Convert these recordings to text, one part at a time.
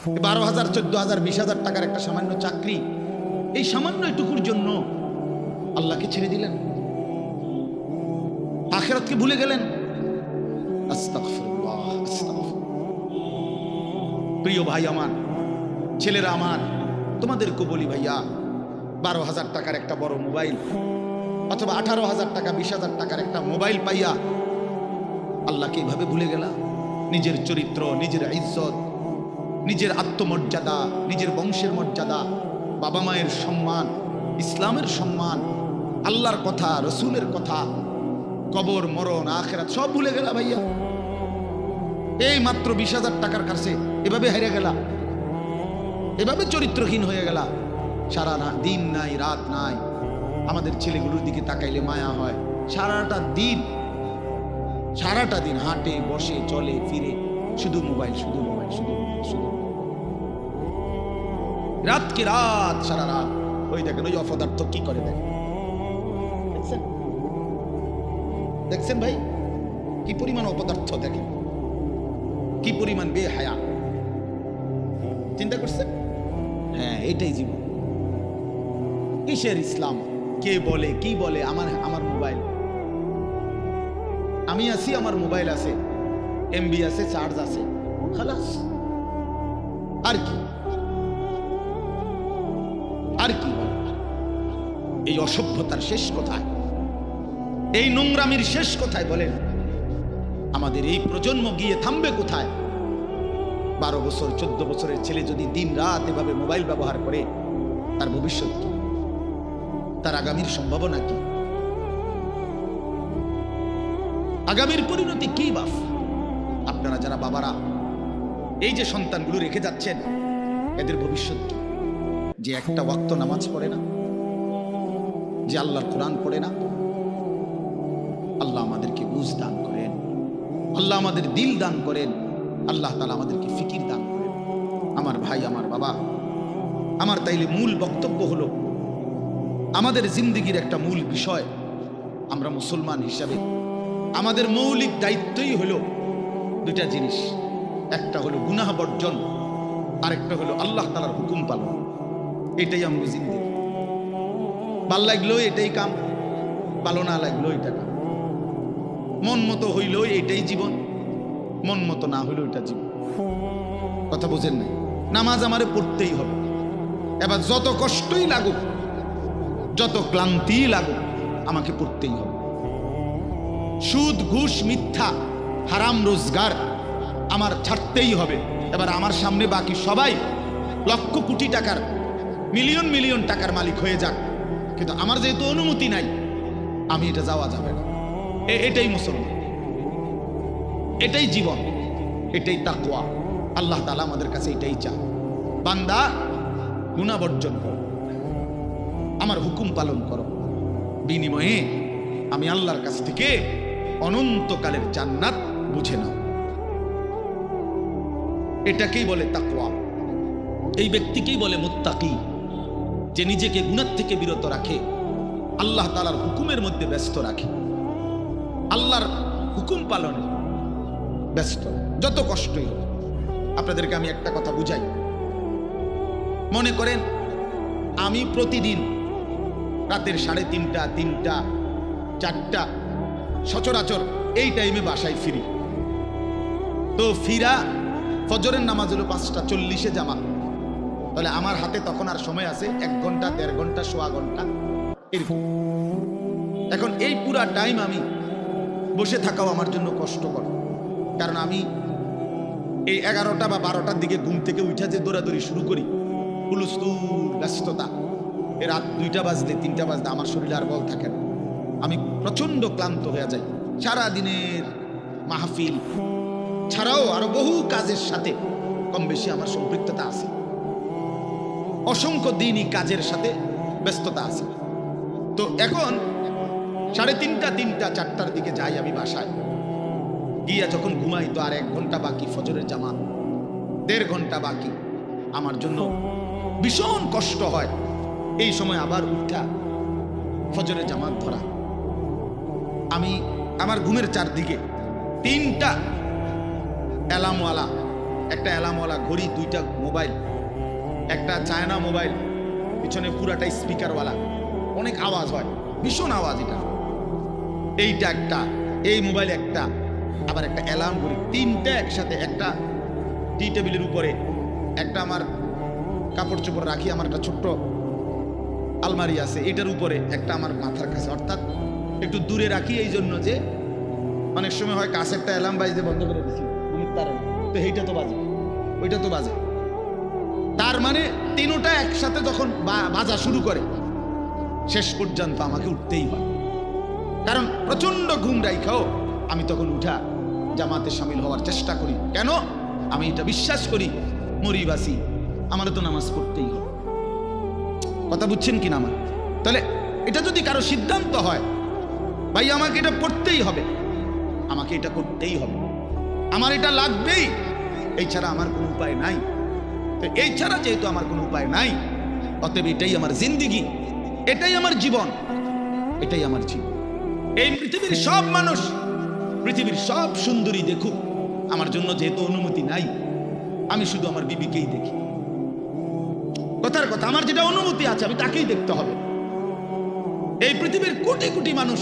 12,000, 14,000, 20,000 টাকার একটা সামান্য চাকরি, এই সামান্য এটুকুর জন্য আল্লাহকে ছেড়ে দিলেন, আখিরাতকে ভুলে গেলেন। আস্তাগফিরুল্লাহ, আস্তাগফিরুল্লাহ। প্রিয় ভাই আমার, ছেলেরা আমার, তোমাদেরকে বলি ভাইয়া, 12,000 টাকার একটা বড় মোবাইল অথবা 18,000 টাকা, 20,000 টাকার একটা মোবাইল পাইয়া আল্লাহকে এইভাবে ভুলে গেলা। নিজের চরিত্র, নিজের ইজ্জত, নিজের আত্মমর্যাদা, নিজের বংশের মর্যাদা, বাবা মায়ের সম্মান, ইসলামের সম্মান, আল্লাহর কথা, রসুলের কথা, কবর, মরণ, আখিরাত সব ভুলে গেলা ভাইয়া। এই মাত্র 20,000 টাকার কাছে এভাবে হেরে গেলা, এভাবে চরিত্রহীন হয়ে গেলা। সারা দিন নাই, রাত নাই। আমাদের ছেলেগুলোর দিকে তাকাইলে মায়া হয়। সারাটা দিন হাঁটে, বসে, চলে, ফিরে, শুধু মোবাইল, শুধু মোবাইল, শুধু মোবাইল, শুধু রাতকে রাত, সারা রাত। ওই দেখেন ওই অপদার্থ কি করে, দেখেন, দেখছেন ভাই কি পরিমাণ অপদার্থ, দেখেন কি পরিমাণ বেহায়া। চিন্তা করছেন? হ্যাঁ, এইটাই জীবন। কিসের ইসলাম? কে বলে, কি বলে? আমার মোবাইল, আমি আছি, আমার মোবাইল আছে, এমবি আছে, চার্জ আছে, খালাস। আর কি, আর কি? এই অসভ্যতার শেষ কোথায়? এই নোংরামির শেষ কোথায় বলেন? আমাদের এই প্রজন্ম গিয়ে থামবে কোথায়? 12 বছর, 14 বছরের ছেলে যদি দিন রাত এভাবে মোবাইল ব্যবহার করে, তার ভবিষ্যৎ কি? তার আগামীর সম্ভাবনা কি? আগামীর পরিণতি কি বাপ? আপনারা যারা বাবারা এই যে সন্তানগুলো রেখে যাচ্ছেন, এদের ভবিষ্যৎ কি? যে একটা ওয়াক্ত নামাজ পড়ে না, যে আল্লাহর কোরআন পড়ে না। আল্লাহ আমাদেরকে বুঝ দান করেন, আল্লাহ আমাদের দিল দান করেন, আল্লাহ তাআলা আমাদেরকে ফিকির দান করেন। আমার ভাই, আমার বাবা আমার, তাইলে মূল বক্তব্য হলো, আমাদের জিন্দেগির একটা মূল বিষয়, আমরা মুসলমান হিসাবে আমাদের মৌলিক দায়িত্বই হলো দুইটা জিনিস। একটা হলো গুনাহ বর্জন, আরেকটা হলো আল্লাহ তাআলার হুকুম পালন। এটাই আমাদের জিন্দেগি। ভাল লাগলো এটাই কাম, ভালো না লাগলো এটা কাম। মন মতো হইল এটাই জীবন, মন মতো না হইল এটা জীবন। কথা বুঝেন নাই? নামাজ আমারে পড়তেই হবে। এবার যত কষ্টই লাগুক, যত ক্লান্তি লাগুক, আমাকে পড়তেই হবে। সুদ, ঘুষ, মিথ্যা, হারাম রোজগার আমার ছাড়তেই হবে। এবার আমার সামনে বাকি সবাই লক্ষ কোটি টাকার, মিলিয়ন মিলিয়ন টাকার মালিক হয়ে যাক, কিন্তু আমার যেহেতু অনুমতি নাই, আমি এটা যাওয়া যাবে না। এটাই মুসলমান, এটাই জীবন, এটাই তাকওয়া। আল্লাহ তাআলা আমাদের কাছে এটাই চায়, বান্দা গুনাহ বর্জন করো, আমার হুকুম পালন করো, বিনিময়ে আমি আল্লাহর কাছ থেকে অনন্তকালের জান্নাত বুঝে নাও। এটাকেই বলে তাকওয়া। এই ব্যক্তিকেই বলে মুত্তাকি, যে নিজেকে গুনাহ থেকে বিরত রাখে, আল্লাহ তাআলার হুকুমের মধ্যে ব্যস্ত রাখে, আল্লাহর হুকুম পালনে ব্যস্ত, যত কষ্টই হোক। আপনাদেরকে আমি একটা কথা বুঝাই। মনে করেন আমি প্রতিদিন রাতের 3:30, 3টা, 4টা সচরাচর এই টাইমে বাসায় ফিরি। তো ফিরা ফজরের নামাজ হলো 5:40 জামা। তাহলে আমার হাতে তখন আর সময় আছে 1 ঘন্টা, 1.5 ঘন্টা, সোয়া ঘন্টা এরকম। এখন এই পুরা টাইম আমি বসে থাকাও আমার জন্য কষ্টকর, কারণ আমি এই 11টা বা 12টার দিকে ঘুম থেকে উঠে যে দৌড়াদৌড়ি শুরু করি, হুলস্থুল ব্যস্ততা, এ রাত 2টা বাজতে, 3টা বাজতে আমার শরীরে আর বল থাকে না। আমি প্রচন্ড ক্লান্ত হয়ে যাই। সারা দিনের মাহফিল ছাড়াও আরো বহু কাজের সাথে কম বেশি আমার সম্পৃক্ততা আছে, অসংখ্য দিনই কাজের সাথে ব্যস্ততা আছে। তো এখন 3:30, 3টা, 4টার দিকে যাই আমি বাসায়, গিয়া যখন ঘুমাই তো আর 1 ঘন্টা বাকি ফজরের জামাত, 1.5 ঘন্টা বাকি। আমার জন্য ভীষণ কষ্ট হয় এই সময় আবার উঠা ফজরের জামাত ধরা। আমি আমার ঘুমের চারদিকে 3টা অ্যালার্মওয়ালা একটা অ্যালার্মওয়ালা ঘড়ি, 2টা মোবাইল, একটা চায়না মোবাইল, পিছনে পুরাটাই স্পিকারওয়ালা, অনেক আওয়াজ হয়, ভীষণ আওয়াজ। এইটা একটা, এই মোবাইল একটা, আবার একটা অ্যালার্ম ঘড়ি, 3টে একসাথে। একটা টি টেবিলের উপরে, একটা আমার কাপড় চোপড় রাখি, আমার একটা ছোট্ট আলমারি আছে, এটার উপরে, একটা আমার মাথার কাছে, অর্থাৎ একটু দূরে রাখি এই জন্য যে অনেক সময় হয় কাছে একটা অ্যালার্ম বাজতে বন্ধ করে দিচ্ছি, তো এইটা তো বাজে, ওইটা তো বাজে। তার মানে 3টা একসাথে যখন বাজা শুরু করে, শেষ পর্যন্ত আমাকে উঠতেই হয়, কারণ প্রচন্ড ঘুম রাইখাও আমি তখন উঠা জামাতে শামিল হওয়ার চেষ্টা করি। কেন? আমি এটা বিশ্বাস করি, মরিবাসী আমার তো নামাজ পড়তেই হবে। কথা বুঝছেন কিনা আমার? তাহলে এটা যদি কারো সিদ্ধান্ত হয়, ভাই আমাকে এটা পড়তেই হবে, আমাকে এটা করতেই হবে, আমার এটা লাগবেই, এই ছাড়া আমার কোনো উপায় নাই। তো এই ছাড়া যেহেতু আমার কোনো উপায় নাই, অতএব এটাই আমার জিন্দিগি, এটাই আমার জীবন, এটাই আমার জীবন। এই পৃথিবীর সব মানুষ, পৃথিবীর সব সুন্দরী দেখুক, আমার জন্য যেহেতু অনুমতি নাই, আমি শুধু আমার বিবিকেই দেখি। কথার কথা, আমার যেটা অনুমতি আছে আমি তাকেই দেখতে হবে। এই পৃথিবীর কোটি কোটি মানুষ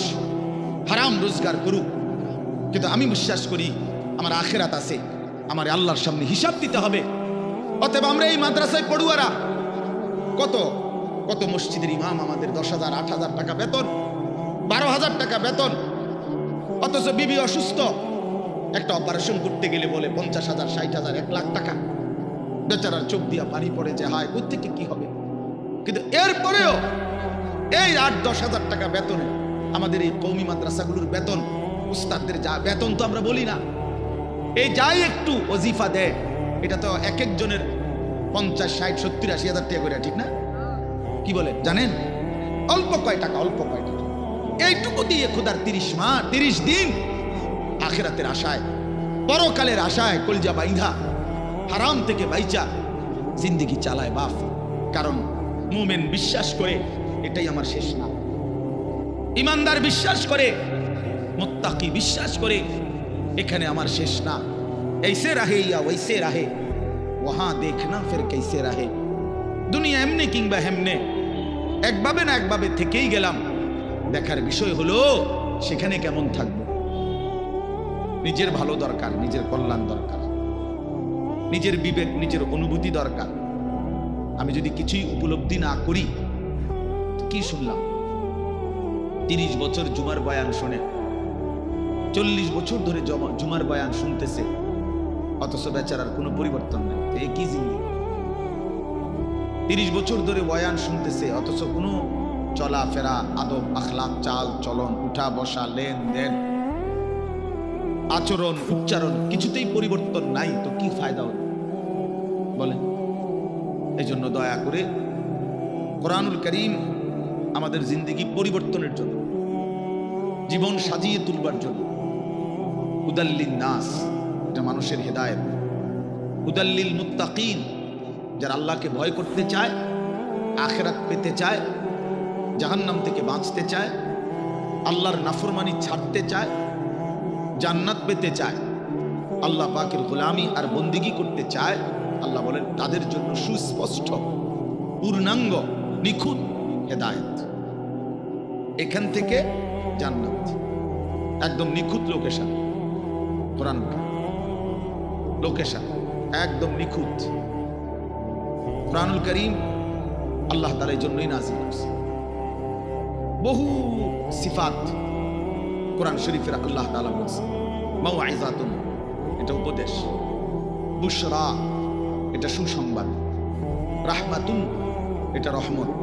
হারাম রোজগার করুক, কিন্তু আমি বিশ্বাস করি আমার আখিরাত আছে, আমার আল্লাহর সামনে হিসাব দিতে হবে। অতএব আমরা এই মাদ্রাসায় পড়ুয়ারা, কত কত মসজিদের ইমাম, আমাদের 10,000 8,000 টাকা বেতন, 12,000 টাকা বেতন, অথচ বিবি অসুস্থ, একটা অপারেশন করতে গেলে বলে 50,000 60,000 1 লাখ টাকা। বেচারার চোখ দিয়া পানি পড়ে যে হায় কোত্থেকে কি হবে। কিন্তু এরপরেও এই 8-10 হাজার টাকা বেতনে আমাদের এই কওমি মাদ্রাসাগুলোর বেতন, উস্তাদদের যা বেতন তো আমরা বলি না, এই যাই একটু ওজিফা দেয়, এটা তো এক একজনের 50 60 70 80 হাজার টাকা করে, ঠিক না? কি বলে জানেন? অল্প কয় টাকা, অল্প কয় টাকা, এইটুকু দিয়ে খোদার 30 মাস 30 দিন আখিরাতের আশায়, পরকালের আশায় কলজা বাইন্ধা হারাম থেকে বাইচা জিন্দেগি চালায় বাপ। কারণ মুমিন বিশ্বাস করে এটাই আমার শেষ না, ইমানদার বিশ্বাস করে, মুত্তাকি বিশ্বাস করে এখানে আমার শেষ না। ऐसे रहे या वैसे रहे वहां देखना फिर कैसे रहे। দুনিয়া এমনি কিংবা হেমনে, একভাবে না একভাবে থেকেই গেলাম, দেখার বিষয় হলো সেখানে কেমন থাকবো। নিজের ভালো দরকার, নিজের কল্যাণ দরকার, নিজের বিবেক, নিজের অনুভূতি দরকার। আমি যদি কিছুই উপলব্ধি না করি, কি শুনলাম? 30 বছর জুমার বয়ান শুনে, 40 বছর ধরে জুমার বয়ান শুনতেছে, অথচ বেচারার কোনো পরিবর্তন নেই। এই কি জিন্দেগি? 30 বছর ধরে বয়ান শুনতেছে, অথচ কোনো চলাফেরা, আদব আখলাক, চাল চলন, উঠা বসা, লেনদেন, আচরণ, উচ্চারণ কিছুতেই পরিবর্তন নাই, তো কি ফায়দা হলো বলেন? এই জন্য দয়া করে কোরআনুল কারীম আমাদের জিন্দেগি পরিবর্তনের জন্য, জীবন সাজিয়ে তুলবার জন্য, হুদাল্লিন নাস, এটা মানুষের হেদায়েত, হুদাল্লিল মুত্তাকিন, যারা আল্লাহকে ভয় করতে চায়, আখিরাত পেতে চায়, জাহান্নাম থেকে বাঁচতে চায়, আল্লাহর নাফরমানি ছাড়তে চায়, জান্নাত পেতে চায়, আল্লাহ পাকের গোলামি আর বন্দিগি করতে চায়, আল্লাহ বলেন তাদের জন্য সুস্পষ্ট, পূর্ণাঙ্গ, নিখুঁত হেদায়েত। এখান থেকে জান্নাত, একদম নিখুঁত লোকেশন, কোরআন লোকেশন একদম নিখুঁত। কোরআনুল কারীম আল্লাহ তাআলা এই জন্যই নাযিল করেছে। বহু সিফাত কোরআন শরীফের আল্লাহ তাআলা বলেছেন। মাউইযাতুন, এটা উপদেশ, বুশরা, এটা সুসংবাদ, রাহমাতুন, এটা রহমত,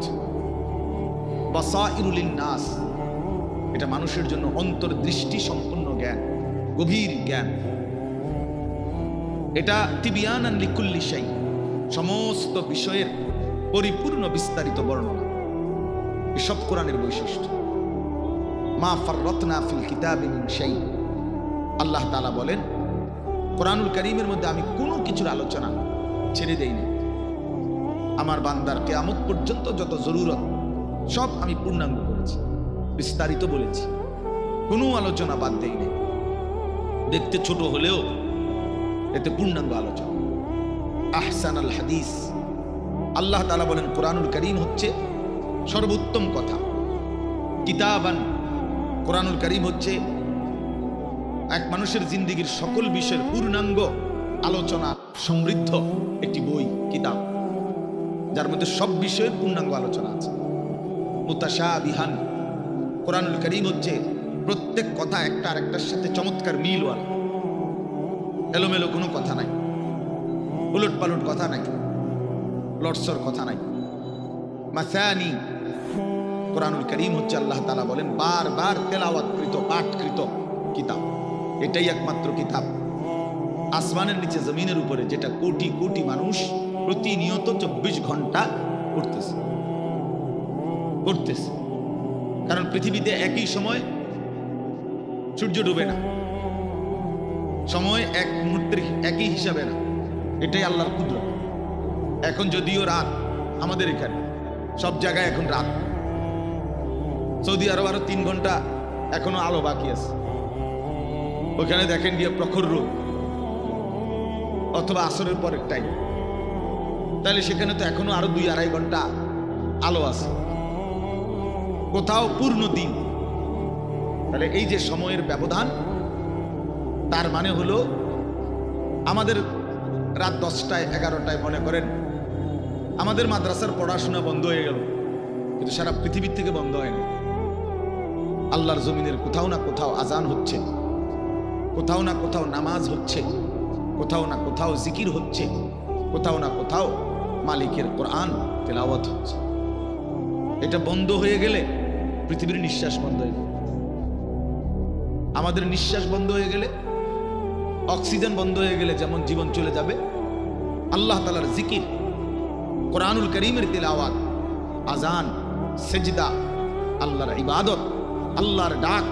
বাসাইরুল লিন্নাস, এটা মানুষের জন্য অন্তর্দৃষ্টি সম্পন্ন জ্ঞান, গভীর জ্ঞান, এটা তিবিয়ানান লিকুল্লি শাই, সমস্ত বিষয়ের পরিপূর্ণ বিস্তারিত বর্ণনা। এসব কোরআনের বৈশিষ্ট্য। মা ফাররাতনা ফিল কিতাবি মিন শাই, আল্লাহ তাআলা বলেন কোরআনুল কারীমের মধ্যে আমি কোনো কিছুর আলোচনা ছেড়ে দেইনি। আমার বান্দার কিয়ামত পর্যন্ত যত জরুরত সব আমি পূর্ণাঙ্গ করেছি, বিস্তারিত বলেছি, কোনো আলোচনা বাদ দেইনি। দেখতে ছোট হলেও এতে পূর্ণাঙ্গ আলোচনা। আহসানাল হাদিস। আল্লাহ তাআলা বলেন কোরআনুল কারীম হচ্ছে সর্বোত্তম কথা। কিতাবান, কোরআনুল কারীম হচ্ছে এক মানুষের জিন্দেগীর সকল বিষয়ের পূর্ণাঙ্গ আলোচনা সমৃদ্ধ একটি বই, কিতাব, যার মধ্যে সব বিষয়ের পূর্ণাঙ্গ আলোচনা আছে। মুতাশাবিহান, কোরআনুল কারীম হচ্ছে প্রত্যেক কথা একটা আরেকটার সাথে চমৎকার মিলওয়ালা, এলোমেলো কোনো কথা নাই, উলট পালট কথা নাই, লটসর কথা নাই। মাসানি, কোরআনুল কারীম হচ্ছে আল্লাহ তাআলা বলেন বারবার তেলাওয়াতকৃত পাঠকৃত কিতাব। এটাই একমাত্র কিতাব আসমানের নিচে জমিনের উপরে যেটা কোটি কোটি মানুষ প্রতিনিয়ত 24 ঘন্টা পড়তেছে। কারণ পৃথিবীতে একই সময় সূর্য ডুবে না, সময় এক মুহূর্তের একই হিসাবে না, এটাই আল্লাহর কুদরত। এখন যদিও রাত, আমাদের এখানে সব জায়গায় এখন রাত, সৌদি আরব আরো 3 ঘন্টা এখনো আলো বাকি আছে। ওখানে দেখেন গিয়ে প্রখর রোদ অথবা আসরের পরের টাইম, তাহলে সেখানে তো এখনো আরো 2-2.5 ঘন্টা আলো আছে, কোথাও পূর্ণ দিন। তাহলে এই যে সময়ের ব্যবধান, তার মানে হলো আমাদের রাত 10টায় 11টায় মনে করেন আমাদের মাদ্রাসার পড়াশোনা বন্ধ হয়ে গেল, কিন্তু সারা পৃথিবীর থেকে বন্ধ হয়নি। আল্লাহর জমিনের কোথাও না কোথাও আজান হচ্ছে, কোথাও না কোথাও নামাজ হচ্ছে, কোথাও না কোথাও জিকির হচ্ছে, কোথাও না কোথাও মালিকের কোরআন তেলাওয়াত হচ্ছে। এটা বন্ধ হয়ে গেলে পৃথিবীর নিঃশ্বাস বন্ধ হয়ে গেল। আমাদের নিঃশ্বাস বন্ধ হয়ে গেলে, অক্সিজেন বন্ধ হয়ে গেলে যেমন জীবন চলে যাবে, আল্লাহ তাআলার জিকির, কোরআনুল কারীমের তেলাওয়াত, আজান, সেজদা, আল্লাহর ইবাদত, আল্লাহর ডাক,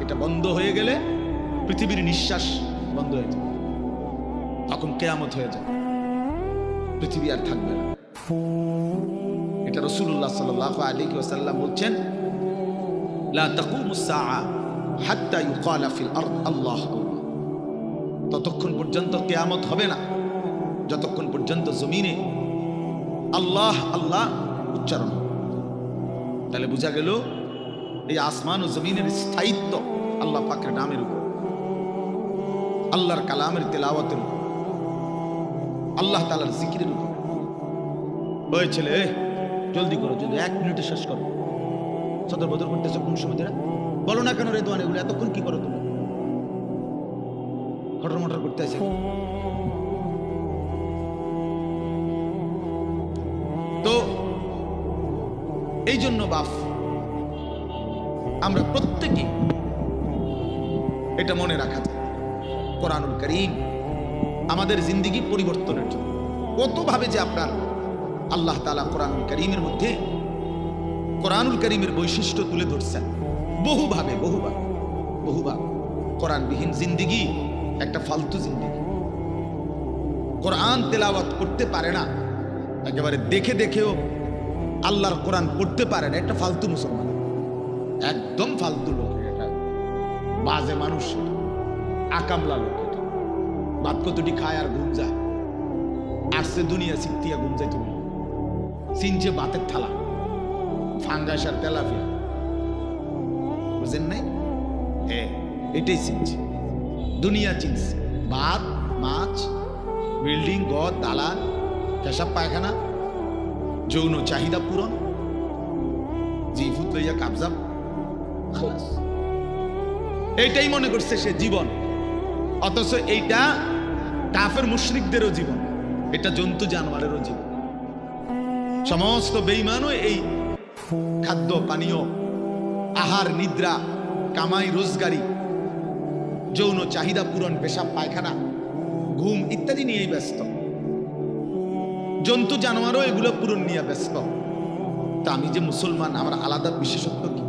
এটা বন্ধ হয়ে গেলে পৃথিবীর নিঃশ্বাস বন্ধ হয়ে যাবে। তখন কিয়ামত হয়ে যাবে, পৃথিবী আর থাকবে না। এটা রাসূলুল্লাহ সাল্লাল্লাহু আলাইহি ওয়াসাল্লাম বলছেন, লা তাকুমুস সাআ হাত্তা ইউকালা ফিল আরদ আল্লাহ আল্লাহ। ততক্ষণ পর্যন্ত কিয়ামত হবে না যতক্ষণ পর্যন্ত জমিনে আল্লাহ আল্লাহ উচ্চারণ। তাহলে বোঝা গেল এই আসমান ও জমিনের স্থায়িত্ব আল্লাহ পাকের নামের উপর, আল্লাহর কালামের তেলাওয়াতের উপর, আল্লাহ তাআলার জিকিরের উপর। ওই ছেলে, জলদি করো, যদি 1 মিনিটে শেষ করো। সদর বদর করতেছো কোন সময় ধরে? বলো না কেন রেদওয়ান, এগুলো এতক্ষণ কি করো তুমি? খটর মটর করতে আছে। তো এই জন্য বাপ, আমরা প্রত্যেকে এটা মনে রাখা যায়, কোরআনুল কারীম আমাদের জিন্দেগি পরিবর্তনের জন্য কতভাবে যে আপনার আল্লাহ তাআলা কোরআনুল কারীমের মধ্যে কোরআনুল কারীমের বৈশিষ্ট্য তুলে ধরছেন বহুভাবে। কোরআনবিহীন জিন্দেগি একটা ফালতু জিন্দেগি। কোরআন তেলাওয়াত করতে পারে না, একেবারে দেখে দেখেও আল্লাহর কোরআন পড়তে পারে না, একটা ফালতু মুসলমান, একদম ফালতু লোক, এটা বাজে মানুষ, আকামলা লোক। এটা ভাত কতটি খায় আর ঘুম যায়, আসছে দুনিয়া শিখতিয়া ঘুম যায়, তুমি চিনছে ভাতের থালা, ফাঙ্গাস আর তেলাপিয়া, বুঝেন নাই? এটাই চিনছে, দুনিয়া চিনছে। ভাত, মাছ, বিল্ডিং, ঘর, দালান, পেশাব পায়খানা, যৌন চাহিদা পূরণ, জিফুত লইয়া কাবজাব, খালাস, এইটাই মনে করছে সে জীবন। অথচ এইটা কাফের মুশরিকদেরও জীবন, এটা জন্তু জানোয়ারেরও জীবন। সমস্ত বেঈমানও এই খাদ্য পানীয়, আহার নিদ্রা, কামাই রোজগারি, যৌন চাহিদা পূরণ, পেশাব পায়খানা, ঘুম ইত্যাদি নিয়েই ব্যস্ত। জন্তু জানোয়ারও এগুলো পূরণ নিয়ে ব্যস্ত। তা আমি যে মুসলমান, আমার আলাদা বিশেষত্ব কি?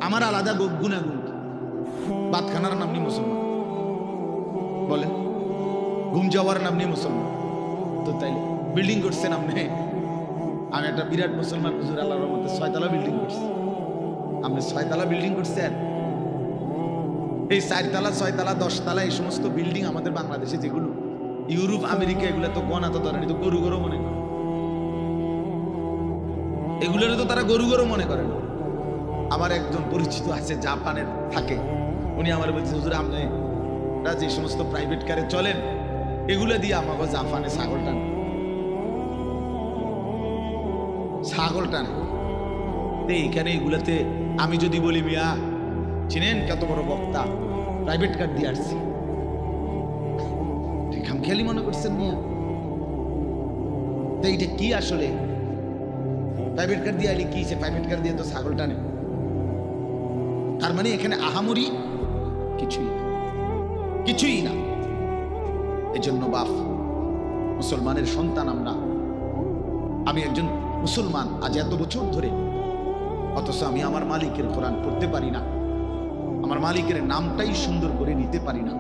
আমার আলাদা গুণাগুণ কি? ভাত খানার নাম নিয়ে মুসলমান বলেন, ঘুম যাওয়ার নাম নিয়ে মুসলমান। তো তাইলে বিল্ডিং করছেন আপনি, আমি একটা বিরাট মুসলমান হুজুর, আল্লাহর রহমতে 6 তলা বিল্ডিং করছি। আপনি 6 তলা বিল্ডিং করছেন? এই 4 তলা, 6 তলা, 10 তলা, এই সমস্ত বিল্ডিং আমাদের বাংলাদেশে যেগুলো, ইউরোপ আমেরিকা এগুলা তো গনা তো ধরেনি, তো গরু গরু মনে করে, এগুলোর তো তারা গরু গরু মনে করে না। আমার একজন পরিচিত আছে জাপানের থাকে, উনি আমার বলছে হুজুর আপনারা যে সমস্ত প্রাইভেট কারে চলেন এগুলো দিয়ে আমাকে জাপানে ছাগল টানে, ছাগল টানে। এইখানে এগুলাতে আমি যদি বলি মিয়া চিনেন কত বড় বক্তা, প্রাইভেট কার দিয়ে আসছি, খামখেয়ালি মনে করছেন মিয়া? তো এইটা কি আসলে প্রাইভেট কার দিয়ে আইলে কি, প্রাইভেট কার দিয়ে তো ছাগল টানে, তার মানে এখানে আহামরি কিছুই না, কিছুই না। এই জন্য বাপ, মুসলমানের সন্তান আমরা, আমি একজন মুসলমান আজ এত বছর ধরে, অথচ আমি আমার মালিকের কোরআন পড়তে পারি না, আমার মালিকের নামটাই সুন্দর করে নিতে পারি না,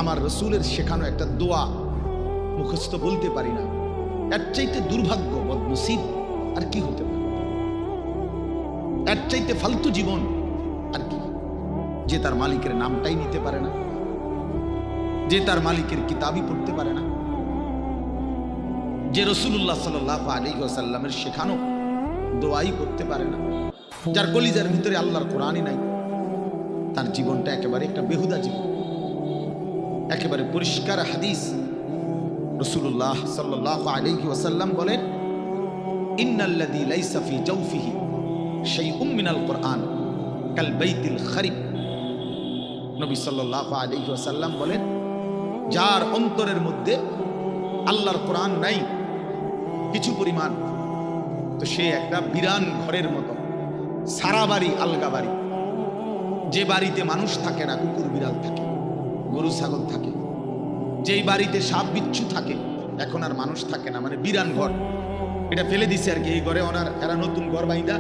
আমার রসুলের শেখানো একটা দোয়া মুখস্থ বলতে পারি না। এর চাইতে দুর্ভাগ্য বদনসিব আর কি হতে পারে? এর চাইতে ফালতু জীবন আর কি? যে তার মালিকের নামটাই নিতে পারে না, যে তার মালিকের কিতাবই পড়তে পারে না, যে রাসূলুল্লাহ সাল্লাল্লাহু আলাইহি ওয়াসাল্লামের শেখানো দোয়াই করতে পারে না, যার কলিজার ভিতরে আল্লাহর কোরআনই নাই, তার জীবনটা একেবারে একটা বেহুদা জীবন। একেবারে পরিষ্কার হাদিস, রাসূলুল্লাহ সাল্লাল্লাহু আলাইহি ওয়াসাল্লাম বলেন, ইন্নাল্লাযী লাইসা ফি জাওফিহি শাইউম মিনাল কোরআন কাল বাইতিল খারিব। নবী সাল্লাল্লাহু আলাইহি ওয়াসাল্লাম বলেন, যার অন্তরের মধ্যে আল্লাহর কোরআন নাই কিছু পরিমাণ, তো সে একটা বিরান ঘরের মতো, সারা বাড়ি আলগা বাড়ি, যে বাড়িতে মানুষ থাকে না, কুকুর বিড়াল থাকে, গরু ছাগল থাকে, যেই বাড়িতে সাপ বিচ্ছু থাকে, এখন আর মানুষ থাকে না, মানে বিরান ঘর, এটা ফেলে দিছে আর কি। এই ঘরে এরা নতুন ঘর বাইন্দা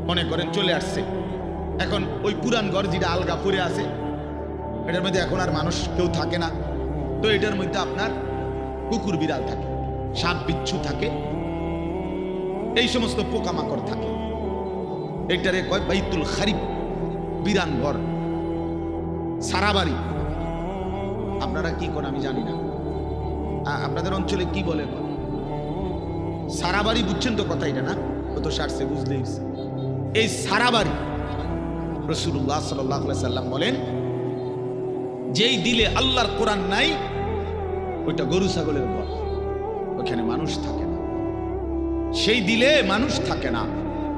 মনে করেন চলে আসছে, এখন ওই পুরান ঘর যেটা আলগা পড়ে আছে এটার মধ্যে এখন আর মানুষ কেউ থাকে না, তো এটার মধ্যে আপনার কুকুর বিড়াল থাকে, সাপ বিচ্ছু থাকে, এই সমস্ত পোকামাকড় থাকে, এটারে কয় বাইতুল খারিব, বিরান ঘর, সারা বাড়ি। আপনারা কি করেন আমি জানি না, আপনাদের অঞ্চলে কি বলে সারা বাড়ি, বুঝছেন তো কথা এটা না? ও তো সারছে, বুঝলেই এই সারা বাড়ি। রাসূলুল্লাহ সাল্লাল্লাহু আলাইহি সাল্লাম বলেন, যেই দিলে আল্লাহর কোরআন নাই ওইটা গরু ছাগলের ঘর, ওখানে মানুষ থাকে না, সেই দিলে মানুষ থাকে না,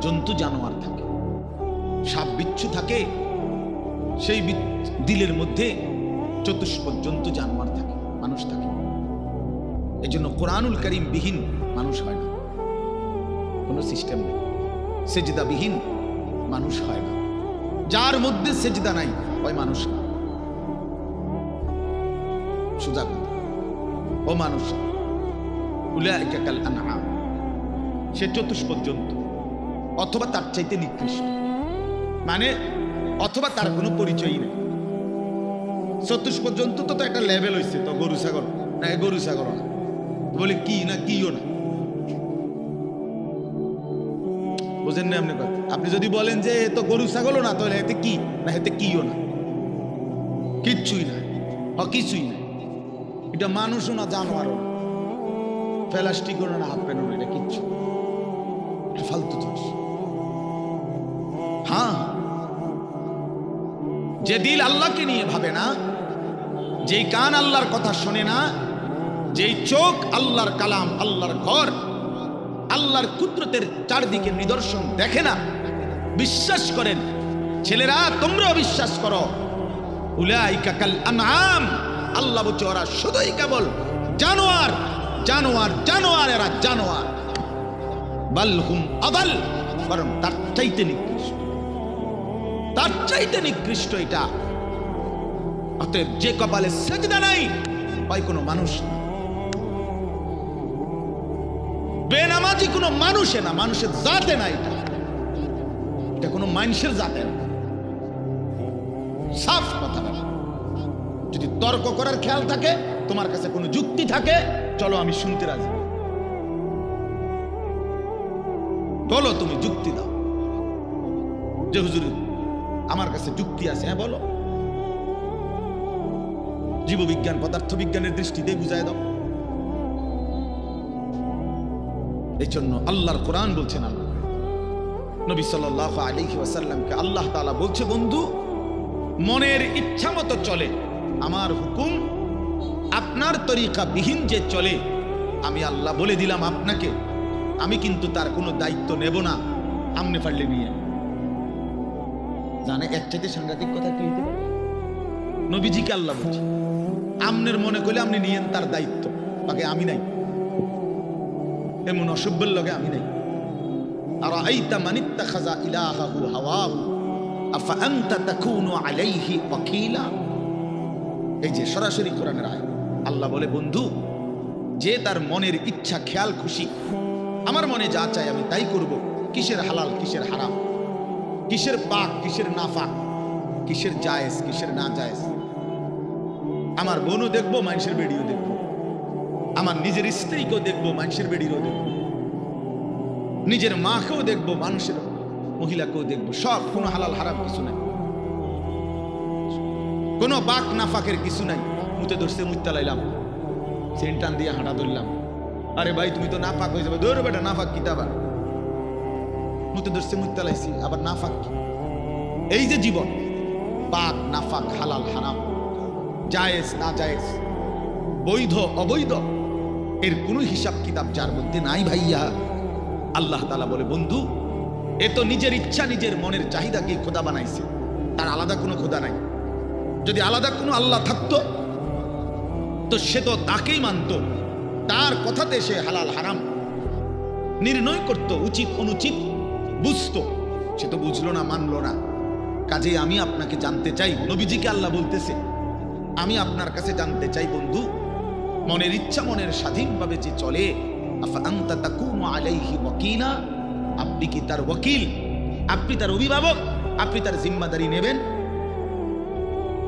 জন্তু জানোয়ার থাকে, সাপ বিচ্ছু থাকে, সেই দিলের মধ্যে চতুষ্পদ জন্তু জানোয়ার থাকে, মানুষ থাকে। এই জন্য কোরআনুল কারীম বিহীন মানুষ হয় না, কোনো সিস্টেম নেই, সেজদা বিহীন মানুষ হয় না, যার মধ্যে সেজদা নাই ওই মানুষ না, সোজা কথা, ও মানুষ উলাইকা কাল আনআম, সে চতুষ্পদ জন্তু অথবা তার চাইতে নিকৃষ্ট, মানে অথবা তার কোনো পরিচয়ই নেই। চতুষ্পদ জন্তু তো একটা লেভেল হয়েছে, তো গরু ছাগল না, গরু ছাগল না বলে কি না কিও না, বুঝেন না আপনি কথা? আপনি যদি বলেন যে তো গরু ছাগলও না, তাহলে এতে কি না, এতে কিও না, কিচ্ছুই না, কিছুই না, এটা মানুষও না, জানোয়ারও না, প্লাস্টিকও না, হাফ প্যান্টও না, এটা কিচ্ছু ফালতু জিনিস। হ্যাঁ, যে দিল আল্লাহকে নিয়ে ভাবে না, যেই কান আল্লাহর কথা শোনে না, যেই চোখ আল্লাহর কালাম, আল্লাহর ঘর, আল্লাহর কুদরতের চারদিকে নিদর্শন দেখে না, বিশ্বাস করেন ছেলেরা, তোমরাও বিশ্বাস করো, উলাইকা কাল আনআম, আল্লাহ বলছে ওরা শুধুই কেবল জানোয়ার, জানোয়ার, জানোয়ার, এরা জানোয়ার, বাল হুম আদাল, বরং তার চাইতে নিকৃষ্ট, তার চাইতে নিকৃষ্ট এটা। অতএব যে কপালে সেজদা নাই ওই কোনো মানুষ না, বেনামাজি কোনো মানুষে না, মানুষের জাতে না, এটা কোনো মানুষের জাতে না, সাফ কথা। যদি তর্ক করার খেয়াল থাকে, তোমার কাছে কোনো যুক্তি থাকে, চলো আমি শুনতে রাজি, বলো তুমি যুক্তি দাও, যে হুজুর আমার কাছে যুক্তি আছে, হ্যাঁ বলো, জীববিজ্ঞান পদার্থবিজ্ঞানের দৃষ্টিতে বুঝায় দাও। এই জন্য আল্লাহর কোরআন বলছেন, আল্লাহ নবী সাল্লাল্লাহু আলাইহি ওয়াসাল্লামকে আল্লাহ তাআলা বলছে, বন্ধু মনের ইচ্ছা মতো চলে, আমার হুকুম আপনার তরিকা বিহীন যে চলে, আমি আল্লাহ বলে দিলাম আপনাকে, আমি কিন্তু তার কোনো দায়িত্ব নেব না, আমনে পারলে নিয়ে জানে। এর চাইতে সাংঘাতিক কথা কি হইতে পারে? নবীজিকে আল্লাহ বলছে, আমনের মনে করলে আপনি নিয়েন তার দায়িত্ব, বাকি আমি নাই, এমন অসভ্যের লগে আমি নাই। আর আইতা মানিত্তাখাযা ইলাহাহু হাওয়াহু আফা আনতা তাকুনু আলাইহি ওয়াকিলা। এই যে সরাসরি কোরআনের আয়াত, আল্লাহ বলে, বন্ধু যে তার মনের ইচ্ছা খেয়াল খুশি, আমার মনে যা চাই আমি তাই করব, কিসের হালাল কিসের হারাম, কিসের পাক কিসের নাফাক, কিসের জায়েজ কিসের না জায়েজ, আমার বোনও দেখবো, মানুষের বেড়িও দেখবো, আমার নিজের স্ত্রীকেও দেখবো, মানুষের বেড়িরও দেখবো, নিজের মাকেও দেখবো, মানুষের মহিলাকেও দেখবো, সব কোনো হালাল হারাম কিছু নাই, কোনো পাক নাফাকের কিছু নাই। মুতে ধরছে মুত্তা লাইলাম, সেন্টান দিয়ে হাঁটা ধরলাম, আরে ভাই তুমি তো নাফাক হয়ে যাবে, ধরো বেটা নাফাক কি আবার, মুতে ধরছে মুত্তা লাইছি আবার নাফাক কি? এই যে জীবন, পাক নাফাক হালাল হারাম, জায়েজ না জায়েজ, বৈধ অবৈধ, এর কোনো হিসাব কিতাব যার মধ্যে নাই ভাইয়া, আল্লাহ তাআলা বলে, বন্ধু এ তো নিজের ইচ্ছা নিজের মনের চাহিদাকে খোদা বানাইছে, তার আলাদা কোনো খোদা নাই। যদি আলাদা কোনো আল্লাহ থাকতো তো সে তো তাকেই মানত, তার কথাতে সে হালাল হারাম নির্ণয় করত, উচিত অনুচিত বুঝতো, সে তো বুঝলো না, মানলো না। কাজেই আমি আপনাকে জানতে চাই, নবীজিকে আল্লাহ বলতেছে, আমি আপনার কাছে জানতে চাই বন্ধু, মনের ইচ্ছা মনের স্বাধীনভাবে যে চলে, আফা আনতা তাকুনু আলাইহি ওয়াকিলা, আপনি কি তার ওয়াকিল, আপনি তার অভিভাবক, আপনি তার জিম্মাদারি নেবেন?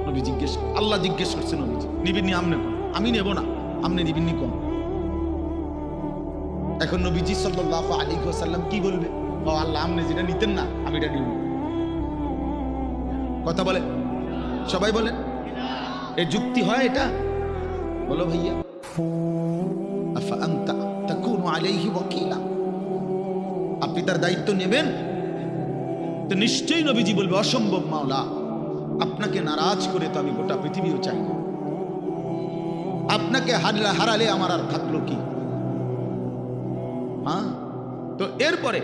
নবী জিজ্ঞেস, আল্লাহ জিজ্ঞেস করছে, নবীজি নিবিনি আমনে কোন? আমি নেব না, আমনে নিবিনি কোন? এখন নবীজি সাল্লাল্লাহু আলাইহি ওয়াসাল্লাম কি বলবে? ও আল্লাহ, আমনে যেটা নিতেন না আমি এটা নিব। কথা বলে, সবাই বলেন, এ যুক্তি হয় এটা? বলো ভাইয়া, আফা আনতা তাকুনু আলাইহি ওয়াকিলা, আপনি তার দায়িত্ব নেবেন? তো নিশ্চয়ই নবীজি বলবে, অসম্ভব মাওলা, আপনাকে নারাজ করে তো আমি গোটা পৃথিবীও চাই না, আপনাকে হারালে আমার আর থাকলো কি? হ্যাঁ, তো এরপরে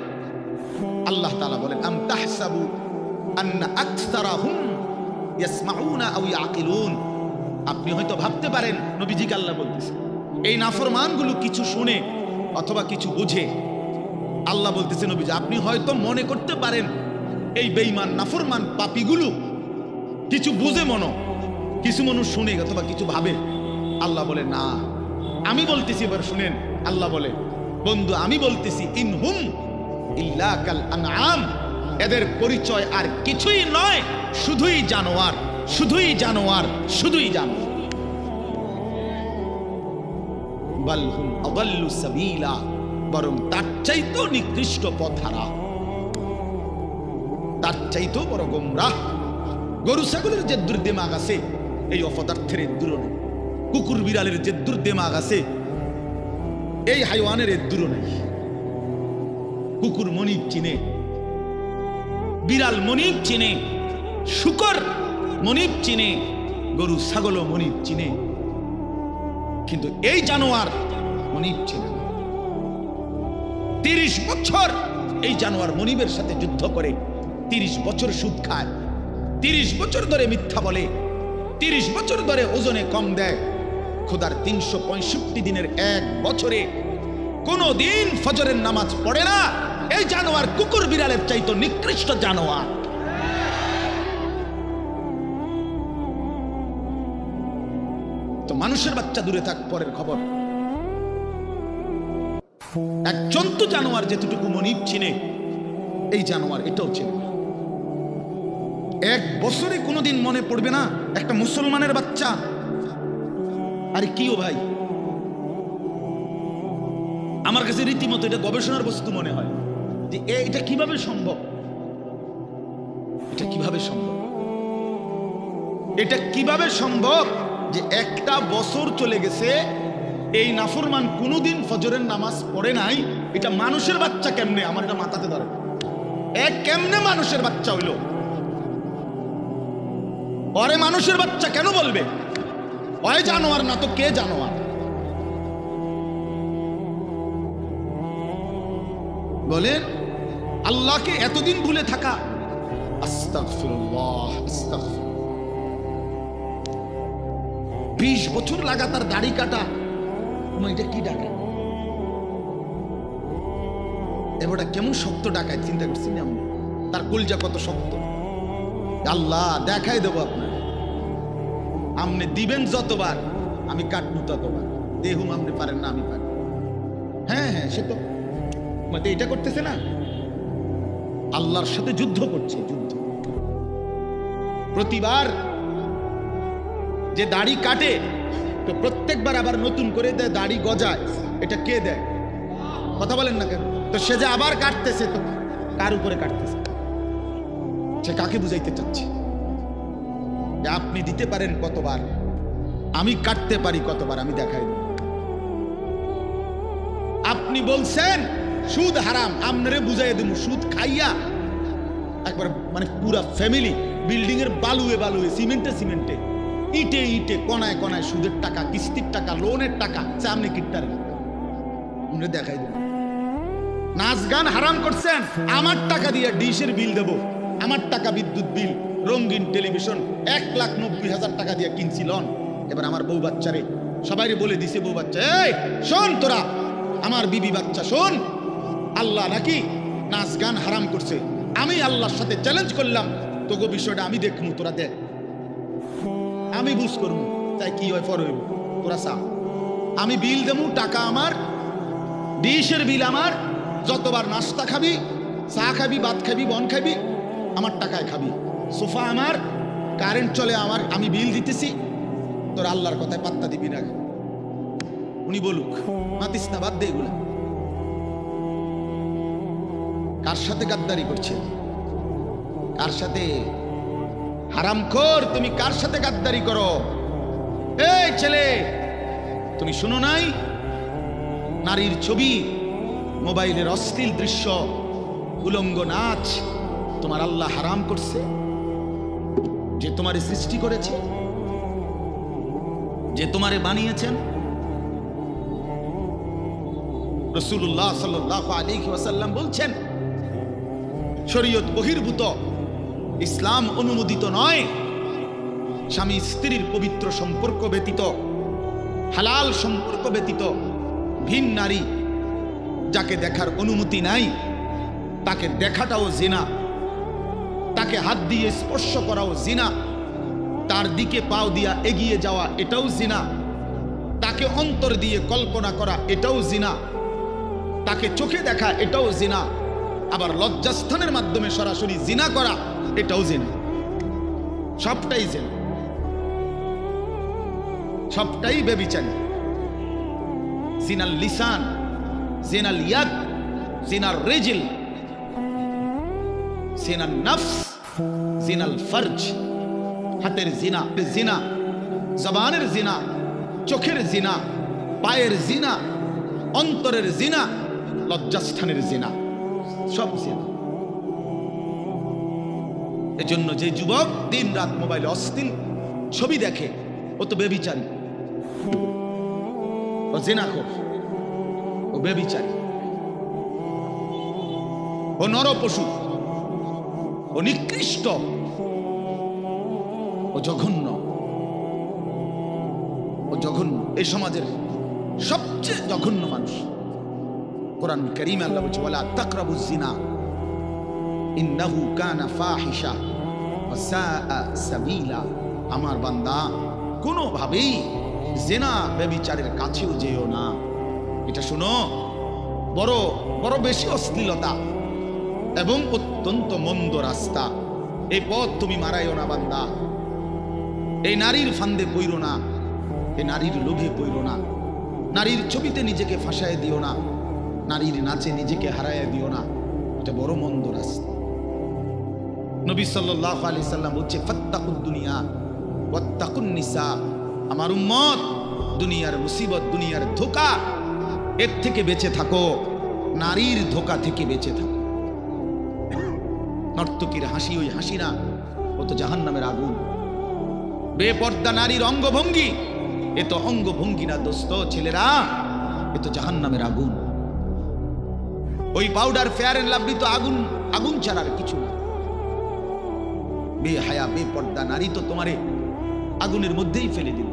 আল্লাহ তাআলা বলেন, আম তাহসাবু আন্না আকসারাহুম ইয়াসমাউনা আও ইয়াকিলুন, আপনি হয়তো ভাবতে পারেন, নবীজিকে আল্লাহ বলতেছে, এই নাফরমানগুলো কিছু শুনে অথবা কিছু বুঝে। আল্লাহ বলতেছে, নবীজি আপনি হয়তো মনে করতে পারেন এই বেঈমান নাফরমান পাপীগুলো কিছু বুঝে, কিছু মানুষ শুনে অথবা কিছু ভাবে। আল্লাহ বলে, না, আমি বলতেছি, এবার শুনেন। আল্লাহ বলে, বন্ধু আমি বলতেছি, ইনহুম ইল্লা কাল আনআম, এদের পরিচয় আর কিছুই নয়, শুধুই জানোয়ার, শুধুই জানোয়ার, শুধুই জানোয়ার। বাল হুম আদাল্লু সাবিলা, বরং তার চাইতেও নিকৃষ্ট পথহারা, তার চাইতেও বড় গোমরাহ। গরু ছাগলের যে দুর্দিমাগ আছে, এই অপদার্থের দূর নেই। কুকুর বিড়ালের যে দুর্দিমাগ আছে, এই হাইওয়ানের দূর নেই। কুকুর মনিব চিনে, বিড়াল মনিব চিনে, শুকর মনিব চিনে, গরু ছাগলও মনিব চিনে, কিন্তু এই জানোয়ার মনিব চিনে না। 30 বছর এই জানোয়ার মনিবের সাথে যুদ্ধ করে, 30 বছর সুদ খায়, 30 বছর ধরে মিথ্যা বলে, 30 বছর ধরে ওজনে কম দেয়। খোদার 365 দিনের এক বছরে কোনো দিন ফজরের নামাজ পড়ে না। এই জানোয়ার কুকুর বিড়ালের চাইতো নিকৃষ্ট জানোয়ার। তো মানুষের বাচ্চা দূরে থাক, পরের খবর। এক জন্তু জানোয়ার যেটুকু মনিব চিনে, এই জানোয়ার এটাও চিনে। এক বছরে কোনোদিন মনে পড়বে না একটা মুসলমানের বাচ্চা, আরে কিও ভাই, আমার কাছে রীতিমতো এটা গবেষণার বস্তু মনে হয় যে এটা কিভাবে সম্ভব, এটা কিভাবে সম্ভব, এটা কিভাবে সম্ভব যে একটা বছর চলে গেছে এই নাফরমান কোনোদিন ফজরের নামাজ পড়ে নাই, এটা মানুষের বাচ্চা কেমনে? আমার এটা মাথাতে ধরে, কেমনে মানুষের বাচ্চা হইল? পরে মানুষের বাচ্চা কেন বলবে? ওই জানোয়ার না তো কে জানোয়ার? বলেন, আল্লাহকে এতদিন ভুলে থাকা। আস্তাগফিরুল্লাহ, আস্তাগফিরুল্লাহ। 20 বছর লাগাতার দাড়ি কাটা, এটা কি ডাকা? এবারটা কেমন শক্ত ডাকায়, চিন্তা করছি না আমি? তার কলজা কত শক্ত। আল্লাহ দেখাই দেবো আপনার, আপনি দিবেন যতবার আমি কাটবো ততবার। দেহুম আপনি পারেন না, আমি পারি। হ্যাঁ হ্যাঁ, সে তো এটা করতেছে না, আল্লাহর সাথে যুদ্ধ করছে, যুদ্ধ। প্রতিবার যে দাড়ি কাটে তো প্রত্যেকবার আবার নতুন করে দেয়, দাড়ি গজায়, এটা কে দেয়? কথা বলেন না কেন? তো সে যে আবার কাটতেছে, তো কার উপরে কাটতেছে? সে কাকে বুঝাইতে চাচ্ছে? যে আপনি দিতে পারেন কতবার, আমি কাটতে পারি কতবার, আমি দেখাই দেব। আপনি বলছেন সুদ হারাম, আপনারে বুঝাই দেব সুদ খাইয়া একবার মানে পুরা ফ্যামিলি বিল্ডিং এর বালুয়ে বালুয়ে, সিমেন্টে সিমেন্টে, ইটে ইটে, কণায় কণায় সুদের টাকা, কিস্তির টাকা, লোনের টাকা, আপনি কিটটার দেখাই দেব। নাচ গান হারাম করছেন, আমার টাকা দিয়ে ডিশের বিল দেব, আমার টাকা বিদ্যুৎ বিল, রঙিন টেলিভিশন 1,90,000 টাকা দিয়ে কিনছি লন। এবার আমার বউ বাচ্চারে সবাই বলে দিছে, বউ বাচ্চা এই শোন, তোরা আমার বিবি বাচ্চা শোন, আল্লাহ নাকি নাচ গান হারাম করছে। আমি আল্লাহর সাথে চ্যালেঞ্জ করলাম, তোকে বিষয়টা আমি দেখবো, তোরা দেখ, আমি বুঝ করবো, তাই কি হয় ফর হইব, তোরা চা, আমি বিল দেবো, টাকা আমার, ডিশের বিল আমার, যতবার নাস্তা খাবি, চা খাবি, ভাত খাবি, বন খাবি, আমার টাকায় খাবি, সোফা আমার, কারেন্ট চলে আমার, আমি বিল দিতেছি, তোর আল্লাহর কথায় পাত্তা দিবি না। উনি বলুক, মাতিস না, বাদ দে এগুলা। কার সাথে গাদ্দারি করছে? কার সাথে? হারামখোর, তুমি কার সাথে গাদ্দারি করো? এই ছেলে, তুমি শুনো নাই নারীর ছবি, মোবাইলের অশ্লীল দৃশ্য, উলঙ্গ নাচ তোমার আল্লাহ হারাম করছে? যে তোমারে সৃষ্টি করেছে, যে তোমারে বানিয়েছেন। রাসূলুল্লাহ সাল্লাল্লাহু আলাইহি ওয়াসাল্লাম বলছেন, শরীয়ত বহির্ভূত, ইসলাম অনুমোদিত নয়, স্বামী স্ত্রীর পবিত্র সম্পর্ক ব্যতীত, হালাল সম্পর্ক ব্যতীত ভিন নারী যাকে দেখার অনুমতি নাই, তাকে দেখাটাও জিনা, তাকে হাত দিয়ে স্পর্শ করাও জিনা, তার দিকে পাও দিয়া এগিয়ে যাওয়া এটাও জিনা, তাকে অন্তর দিয়ে কল্পনা করা এটাও জিনা, তাকে চোখে দেখা এটাও জিনা, আবার লজ্জাস্থানের মাধ্যমে সরাসরি জিনা করা এটাও জিনা। সবটাই জিনা, সবটাই ব্যভিচারী। জিনাল লিসান, জিনাল ইয়াদ, জিনাল রিজল, জিনাল নফস, জিনাল ফরজ। হাতের জিনা, জিনা জবানের জিনা, চোখের জিনা, পায়ের জিনা, অন্তরের জিনা, লজ্জাস্থানের জিনা, সব জিনা। এজন্য যে যুবক দিন রাত মোবাইলে অশ্লীল ছবি দেখে, ও তো ব্যভিচারী, ও জিনাখোর, ও ব্যভিচারী, ও নরপশু, ও নিকৃষ্ট, ও জঘন্য, ও জঘন্য, এই সমাজের সবচেয়ে জঘন্য মানুষ। কোরআন কারীমে আল্লাহ বলছে, ওয়ালা তাকরাবুজ জিনা ইন্নাহু কানা ফাহিশা ওয়া সাআ সাবিলা। আমার বান্দা, কোনোভাবেই জিনা ব্যভিচারের কাছেও যেও না। এটা শুনো, বড় বড় বেশি অশ্লীলতা এবং অত্যন্ত মন্দ রাস্তা। এই পথ তুমি মারাইও না বান্দা। এই নারীর ফান্দে পইরো না, এই নারীর লোভে পইরো না, নারীর ছবিতে নিজেকে ফাঁসায় দিও না, নারীর নাচে নিজেকে হারাইয়া দিও না। এটা বড় মন্দ রাস্তা। নবী সাল্লাল্লাহু আলাইহি সাল্লাম বলছে, ফাত্তাকুদ দুনিয়া ওয়াত্তাকুন নিসা আমার উম্মত, দুনিয়ার মুসিবত, দুনিয়ার ধোঁকা, এর থেকে বেঁচে থাকো, নারীর ধোঁকা থেকে বেঁচে থাকো। নর্তকীর হাসি ওই হাসি না, ও তো জাহান্নামের আগুন। বেপর্দা নারীর অঙ্গভঙ্গি, এ তো অঙ্গভঙ্গি না দোস্ত ছেলেরা, এ তো জাহান্নামের আগুন। ওই পাউডার, ফেয়ার এন্ড লাভলি তো আগুন, আগুন ছাড়ার কিছু না। বেহায়া বেপর্দা নারী তো তোমারে আগুনের মধ্যেই ফেলে দিল,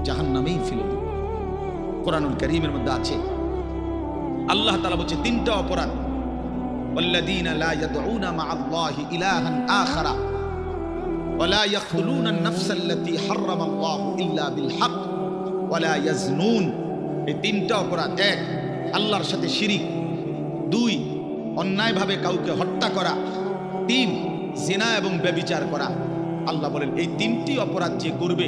জাহান্নামেই ফেলে দিল। কোরআনুল কারীমের মধ্যে আছে, আল্লাহ তাআলা বলছে তিনটা অপরাধ, ওয়াল্লাযীনা লা ইয়াদউনা মা'আল্লাহি ইলাহান আখারা ওয়া লা ইয়াকতুলুনা আন-নাফসাল্লাতী হারামাল্লাহু ইল্লা বিল হক ওয়া লা ইয়াজনুন। এই তিনটা অপরাধ, এক আল্লাহর সাথে শিরিক, দুই অন্যায়ভাবে কাউকে হত্যা করা, তিন জিনা এবং ব্যভিচার করা। আল্লাহ বলেন এই তিনটি অপরাধ যে করবে,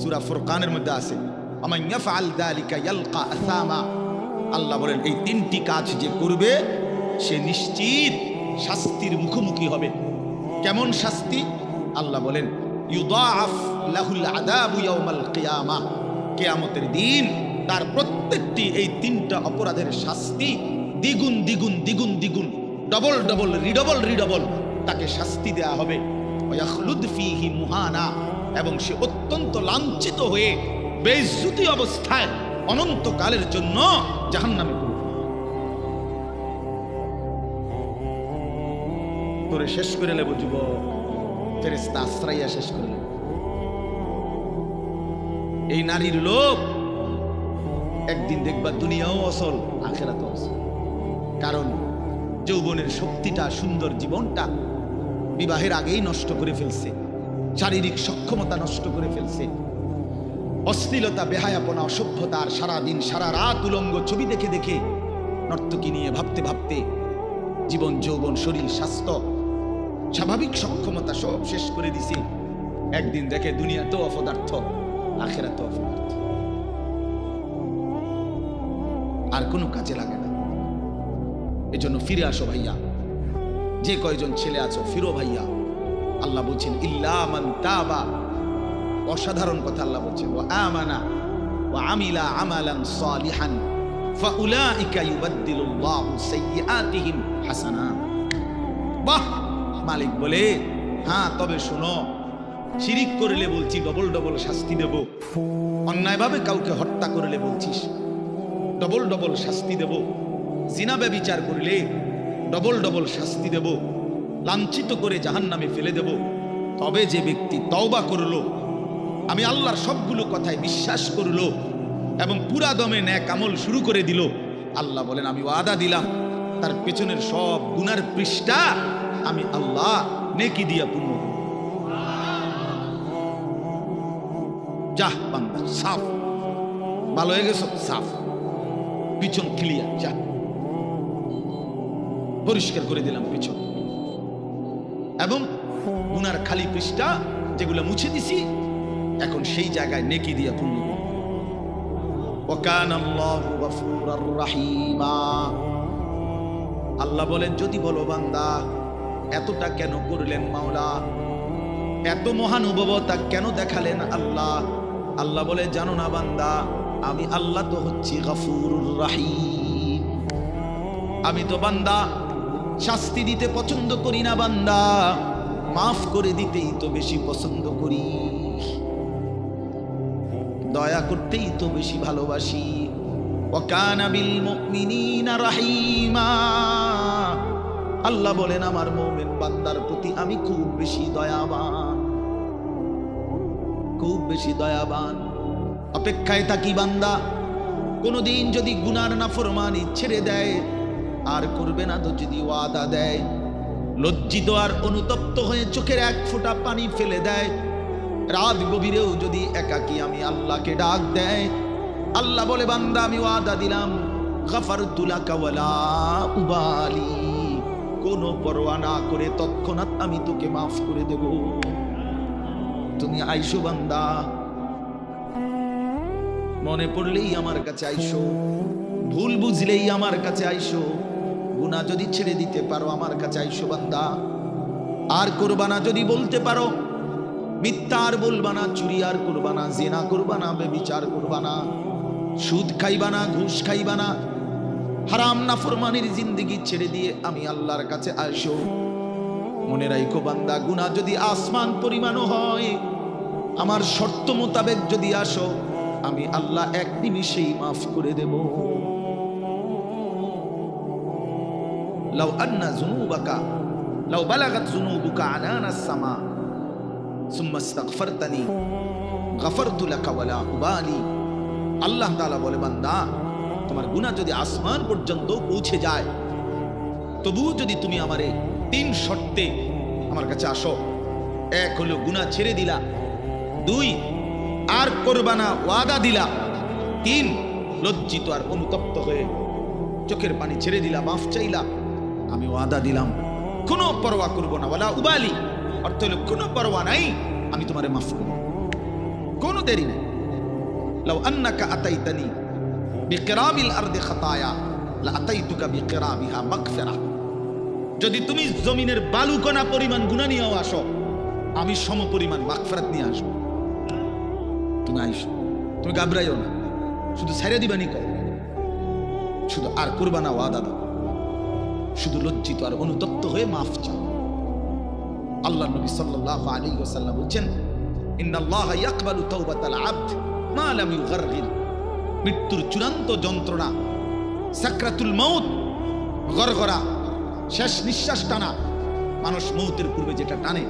সূরা ফুরকানের মধ্যে আছে, আমান ইয়াফআল যালিকা ইয়ালকা আসামা। আল্লাহ বলেন এই তিনটি কাজ যে করবে সে নিশ্চিত শাস্তির মুখোমুখি হবে। কেমন শাস্তি? আল্লাহ বলেন ইউদাআফ লাহুল আযাবু ইয়াউমাল কিয়ামাহ, কিয়ামতের দিন তার প্রত্যেকটি এই তিনটা অপরাধের শাস্তি দ্বিগুণ দ্বিগুণ দ্বিগুণ দ্বিগুণ, ডবল ডবল রিডবল রিডবল তাকে শাস্তি দেয়া হবে। ওয়াখলুদ ফীহি মুহানা, এবং সে অত্যন্ত লাঞ্ছিত হয়ে বেইজ্জতি অবস্থায় অনন্তকালের জন্য জাহান্নামে পড়বে। তোরে শেষ করে নেব যুবক, ফেরেশতা আশ্রাইয়া শেষ করে নেব। এই নারীর লোভ একদিন দেখবা দুনিয়াও অসল, আখিরাতও অসল। কারণ যৌবনের শক্তিটা, সুন্দর জীবনটা বিবাহের আগেই নষ্ট করে ফেলছে, শারীরিক সক্ষমতা নষ্ট করে ফেলছে, অশ্লীলতা, বেহায়াপনা, অসভ্যতা, আর সারাদিন সারা রাত উলঙ্গ ছবি দেখে দেখে নর্তকী নিয়ে ভাবতে ভাবতে জীবন, যৌবন, শরীর, স্বাস্থ্য, স্বাভাবিক সক্ষমতা সব শেষ করে দিছে। একদিন দেখে দুনিয়া তো অপদার্থ, আখিরাত অপদার্থ, আর কোনো কাজে লাগে না। এজন্য ফিরে আসো ভাইয়া, যে কয়জন ছেলে আছো ফিরো ভাইয়া। আল্লাহ বলছেন ইল্লা মান তাবা, অসাধারণ কথা আল্লাহ বলছেন, ওয়া আমানা ওয়া আমিলা আমালান সালিহান ফাউলাইকা ইউবাদদিলুল্লাহু সাইয়্যাতিহিম হাসানাত। বাহ! মালিক বলে হ্যাঁ, তবে শোনো, শিরিক করলে বলছি ডবল ডবল শাস্তি দেব, অন্যায়ভাবে কাউকে হত্যা করলে বলছিস ডবল ডবল শাস্তি দেব, জিনা ব্যভিচার করলে ডবল ডবল শাস্তি দেব, লাঞ্ছিত করে জাহান্নামে ফেলে দেব। তবে যে ব্যক্তি তওবা করলো, আমি আল্লাহর সবগুলো কথায় বিশ্বাস করলো এবং পুরা দমে নেক আমল শুরু করে দিল, আল্লাহ বলেন আমি ওয়াদা দিলাম তার পেছনের সব গুনার পৃষ্ঠা আমি আল্লাহ নেকি দিয়া পূর্ণ করব। যাহ বান্দা, সাফ, ভালো হয়ে গেছ, সাফ, পিছন ক্লিয়ার, যা পরিষ্কার করে দিলাম পিছন, এবং গুনার খালি পৃষ্ঠা যেগুলো মুছে দিছি এখন সেই জায়গায় নেকি দিয়া পূর্ণ করব। ওয়াকানাল্লাহু গফুরার রাহিমা। আল্লাহ বলেন যদি বলো বান্দা এতটা কেন করলেন মাওলা, এত মহানুভবতা কেন দেখালেন আল্লাহ, আল্লাহ বলে জানো না বান্দা, আমি আল্লাহ তো হচ্ছি গফুরুর রাহিম। আমি তো বান্দা শাস্তি দিতে পছন্দ করি না বান্দা, মাফ করে দিতেই তো বেশি পছন্দ করি, দয়া করতেই তো বেশি ভালোবাসি। ওয়া কানা বিল মুমিনিনা রাহিমা। আল্লাহ বলেন আমার মুমিন বান্দার প্রতি আমি খুব বেশি দয়াবান, খুব বেশি দয়াবান। অপেক্ষায় থাকি বান্দা কোনদিন যদি গুনার নাফরমানি ছেড়ে দেয় আর করবে না তো যদি ওয়াদা দেয়, লজ্জিত আর অনুতপ্ত হয়ে চোখের এক ফোঁটা পানি ফেলে দেয়, রাত গভীরেও যদি একাকী আমি আল্লাহকে ডাক দেয়, আল্লাহ বলে বান্দা আমি ওয়াদা দিলাম গাফারতু লাকা ওয়ালা উবালি, কোনো পরোয়া না করে তৎক্ষণাৎ আমি তোকে মাফ করে দেব। তুমি আইসো বান্দা, মনে পড়লেই আমার কাছে আইসো, ভুল বুঝলেই আমার কাছে আইসো, গুনাহ যদি ছেড়ে দিতে পারো আমার কাছে আইসো বান্দা, আর করবা না যদি বলতে পারো মিথ্যা আর বলবা না, চুরি আর করবা না, জিনা করবা না, বেবিচার করবা না, সুদ খাইবা না, ঘুষ খাইবা না, হারাম নাফরমানির জিন্দেগি ছেড়ে দিয়ে আমি আল্লাহর কাছে আসো। মনে রাখো বান্দা, গুনাহ যদি আসমান পরিমাণও হয়, আমার শর্ত মোতাবেক যদি আসো, আমি আল্লাহ এক নিমিষেই মাফ করে দেব। লাউ আন্না যুনুবাকা লাউ বালাগাত যুনুবুকা আনানাস সামা সুম্মা ইস্তাগফারতানি গফারতু লাকা ওয়ালা উবালি। আল্লাহ তাআলা বলে, বান্দা, তোমার গুনাহ যদি আসমান পর্যন্ত পৌঁছে যায়, তবুও যদি তুমি আমারে 3 শর্তে আমার কাছে আসো। 1 হলো গুনাহ ছেড়ে দিলা, 2 আর করবা না ওয়াদা দিলা, 3 লজ্জিত আর অনুতপ্ত হয়ে চোখের পানি ছেড়ে দিলা, মাফ চাইলা, আমি ওয়াদা দিলাম কোনো পরোয়া করব না, ওয়ালা উবালি অর্থ হলো কোনো পরোয়া নাই, আমি তোমারে মাফ করব, কোনো দেরি নেই। লাউ আন্নাকা আতাইতানি বিকিরাবিল আরদি খাতায়া লা আতাইতুকা বিকিরাবিহা মাগফিরা। যদি তুমি জমিনের বালুকণা পরিমাণ গুনাহ নিয়েও আসো, আমি সম পরিমাণ মাগফিরাত নিয়ে আসবো। তুমি আইসো, তুমি ঘাবড়াইও না, শুধু ছেড়ে দিবানি কও, শুধু আর করবা না ওয়াদা দাও, শুধু লজ্জিত আর অনুতপ্ত হয়ে মাফ চাও। আল্লাহ নবী সাল্লাল্লাহু আলাইহি ওয়াসাল্লাম বলেন, ইন্নাল্লাহা ইয়াকবালু তাওবাতাল আবদ মা লাম ইউগারগির। মৃত্যুর চূড়ান্ত যন্ত্রণা, সাকরাতুল মাউত, গরগরা, শেষ নিঃশ্বাস টানা, মানুষ মৌতের পূর্বে যেটা টানে,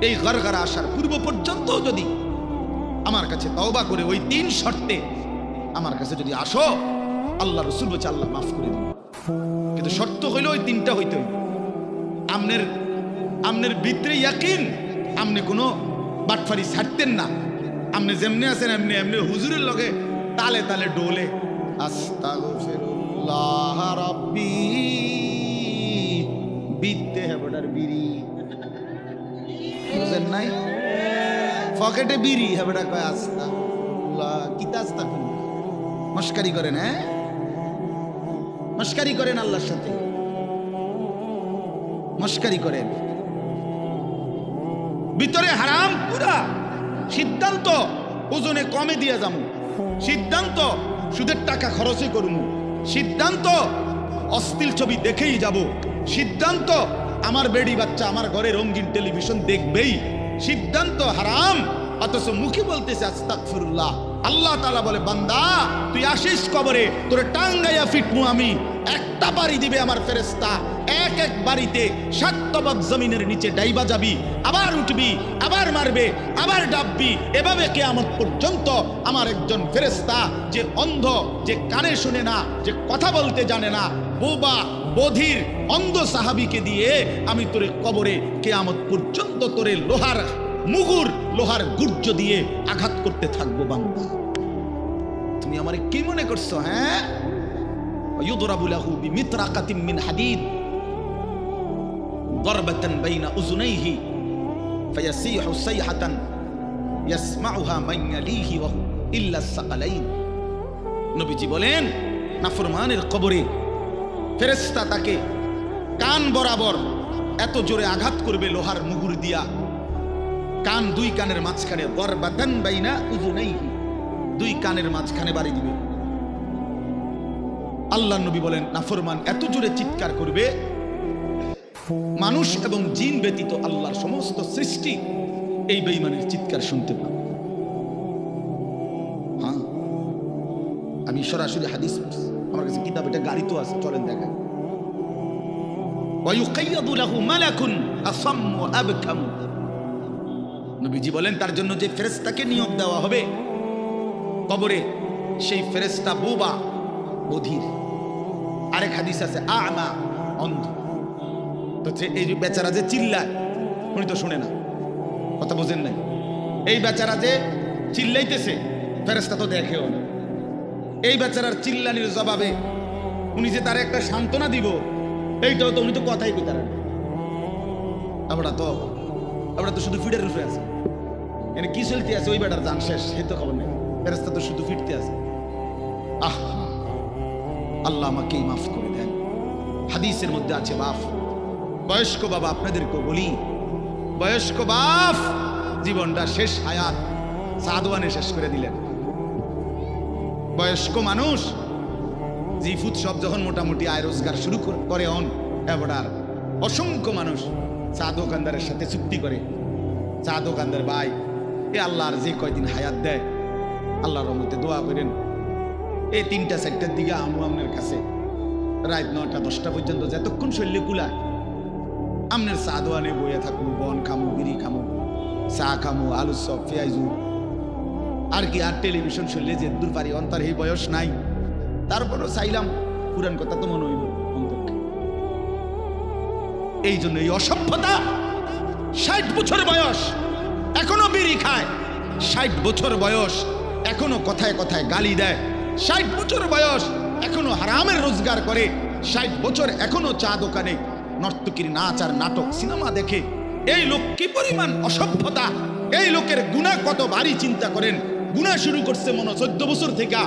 এই গরগরা আসার পূর্ব পর্যন্ত যদি আমার কাছে তওবা করে ওই 3 শর্তে আমার কাছে যদি আসো, আল্লাহ রাসূল বলেছে আল্লাহ মাফ করে দিবেন। কিন্তু শর্ত হইল ওই 3টা হইতে হইবে। আমনের ভিতরে ইয়াকিন, আমনে কোনো বাটফারি ছাড়তেন না, আমনে যেমনি আছেন এমনি এমনি হুজুরের লগে তালে তালে ডোলে আস্তাগফিরুল্লাহ রাব্বি বিতে হেবডার বিড়ি বুঝেন নাই, পকেটে বিড়ি হেবডা কয় আস্তাগফিরুল্লাহ, কিতা আস্তাগফিরুল্লাহ, মস্কারি করেন, হ্যাঁ মস্কারি করেন, আল্লাহর সাথে মস্কারি করেন। ভিতরে হারাম পুরা, সিদ্ধান্ত ওজনে কমে দিয়ে যাবো, সিদ্ধান্ত সুদের টাকা খরচই করবো, সিদ্ধান্ত অশ্লীল ছবি দেখেই যাব, সিদ্ধান্ত আমার বেডি বাচ্চা আমার ঘরে রঙিন টেলিভিশন দেখবেই, সিদ্ধান্ত হারাম, অথচ মুখে বলতেছে আস্তাগফিরুল্লাহ। আল্লাহ তাআলা বলে, বান্দা তুই আসিস কবরে, তোরে টাঙ্গাইয়া ফিটমু আমি, একটা বাড়ি দিবে আমার ফেরেশতা, এক এক বাড়িতে 7 তবাক জমিনের নিচে ডাইবা যাবি, আবার উঠবি, আবার মারবে, আবার ডাববি, এভাবে কিয়ামত পর্যন্ত আমার একজন ফেরেশতা, যে অন্ধ, যে কানে শুনে না, যে কথা বলতে জানে না, বোবা বধির অন্ধ সাহাবীকে দিয়ে আমি তোরে কবরে কিয়ামত পর্যন্ত তোরে লোহার মুগুর, লোহার গুর্জ দিয়ে আঘাত করতে থাকবো। বান্দা তুমি আমারে কি মনে করছো? হ্যাঁ, ইউদরাবু লাহু বিমিতরাকাতিন মিন হাদিদ দারবাতান বাইনা উযুনাইহি ফায়াসিহু সাইহাতান ইয়াসমাউহা মান ইয়ালিহি ওয়া ইল্লা সাকালাইন। নবীজি বলেন, নাফরমানের কবরে ফেরেশতা তাকে কান বরাবর এত জোরে আঘাত করবে লোহার মুগুর দিয়া, কান 2 কানের মাঝখানে, দারবাতান বাইনা উযুনাইহি, 2 কানের মাঝখানে বাড়ি দিবে। আল্লাহ নবী বলেন, নাফরমান এত জোরে চিৎকার করবে, মানুষ এবং জিন ব্যতীত আল্লাহর সমস্ত সৃষ্টি এই বেঈমানের চিৎকার শুনতে পাবে। হ্যাঁ, আমি সরাসরি হাদিস, আমার কাছে কিতাব, এটা গাড়ি তো আছে, চলেন দেখাই। ওয়ায়ুকাইয়াদু লাহু মালাকুন আসাম্মু আবকাম। নবীজি বলেন, তার জন্য যে ফেরেশতাকে নিয়োগ দেওয়া হবে কবরে, সেই ফেরেশতা বোবা বধির। আরেক হাদিস আছে আ'মা, অন্ধ। তো এই বেচারা যে চিল্লায়, উনি তো শুনে না, কথা বোঝেন নাই, এই বেচারা যে চিল্লাইতেছে ফেরেশতা তো দেখেও না। এই বেচারার চিল্লানির জবাবে উনি যে তার একটা সান্ত্বনা দিব, এইটাও তো উনি তো কথাই কইতে পারেন। আমরা তো শুধু ফিটের রূপে আছে, এনে কি চলতে আছে ওই বেটার জান শেষ, এই তো খবর নেই, ফেরেশতা তো শুধু ফিরতে আছে। আল্লাহ আমাকেই মাফ করে দেন। হাদিসের মধ্যে আছে, বাপ, বয়স্ক বাবা, আপনাদেরকে বলি, বয়স্ক বাপ জীবনটা শেষ হায়াত সাদওয়ানে শেষ করে দিলেন। বয়স্ক মানুষ জিফুত সব যখন মোটামুটি আয় রোজগার শুরু করে এবার অসংখ্য মানুষ চা দোকানদারের সাথে চুক্তি করে, চা দোকানদার ভাই এ আল্লাহর যে কয়দিন হায়াত দেয় আল্লাহর রহমতে দোয়া করেন, এই 3টা 4টার দিকে আমু আপনার কাছে রাত 9টা 10টা পর্যন্ত যতক্ষণ শরীরে কুলায় আপনার চা দোয়ানে বইয়া থাকবো, বন খামু, বিড়ি খামু, চা খামু, আলু চপ, পেঁয়াজু, আর কি আর টেলিভিশন শুনলে যে দূর পারি অন্তর এই বয়স নাই, তারপরও চাইলাম পুরান কথা তো মনে হইব অন্তরকে। এই জন্য এই অসভ্যতা, 60 বছর বয়স এখনো বিড়ি খায়, 60 বছর বয়স এখনো কথায় কথায় গালি দেয়, 60 বছর বয়স এখনো হারামের রোজগার করে, 60 বছর এখনো চা দোকানে নর্তকীর নাচ আর নাটক সিনেমা দেখে। এই লোক কি পরিমাণ অসভ্যতা! এই লোকের গুনাহ কত ভারী চিন্তা করেন। গুনাহ শুরু করছে মনে 14 বছর থেকে,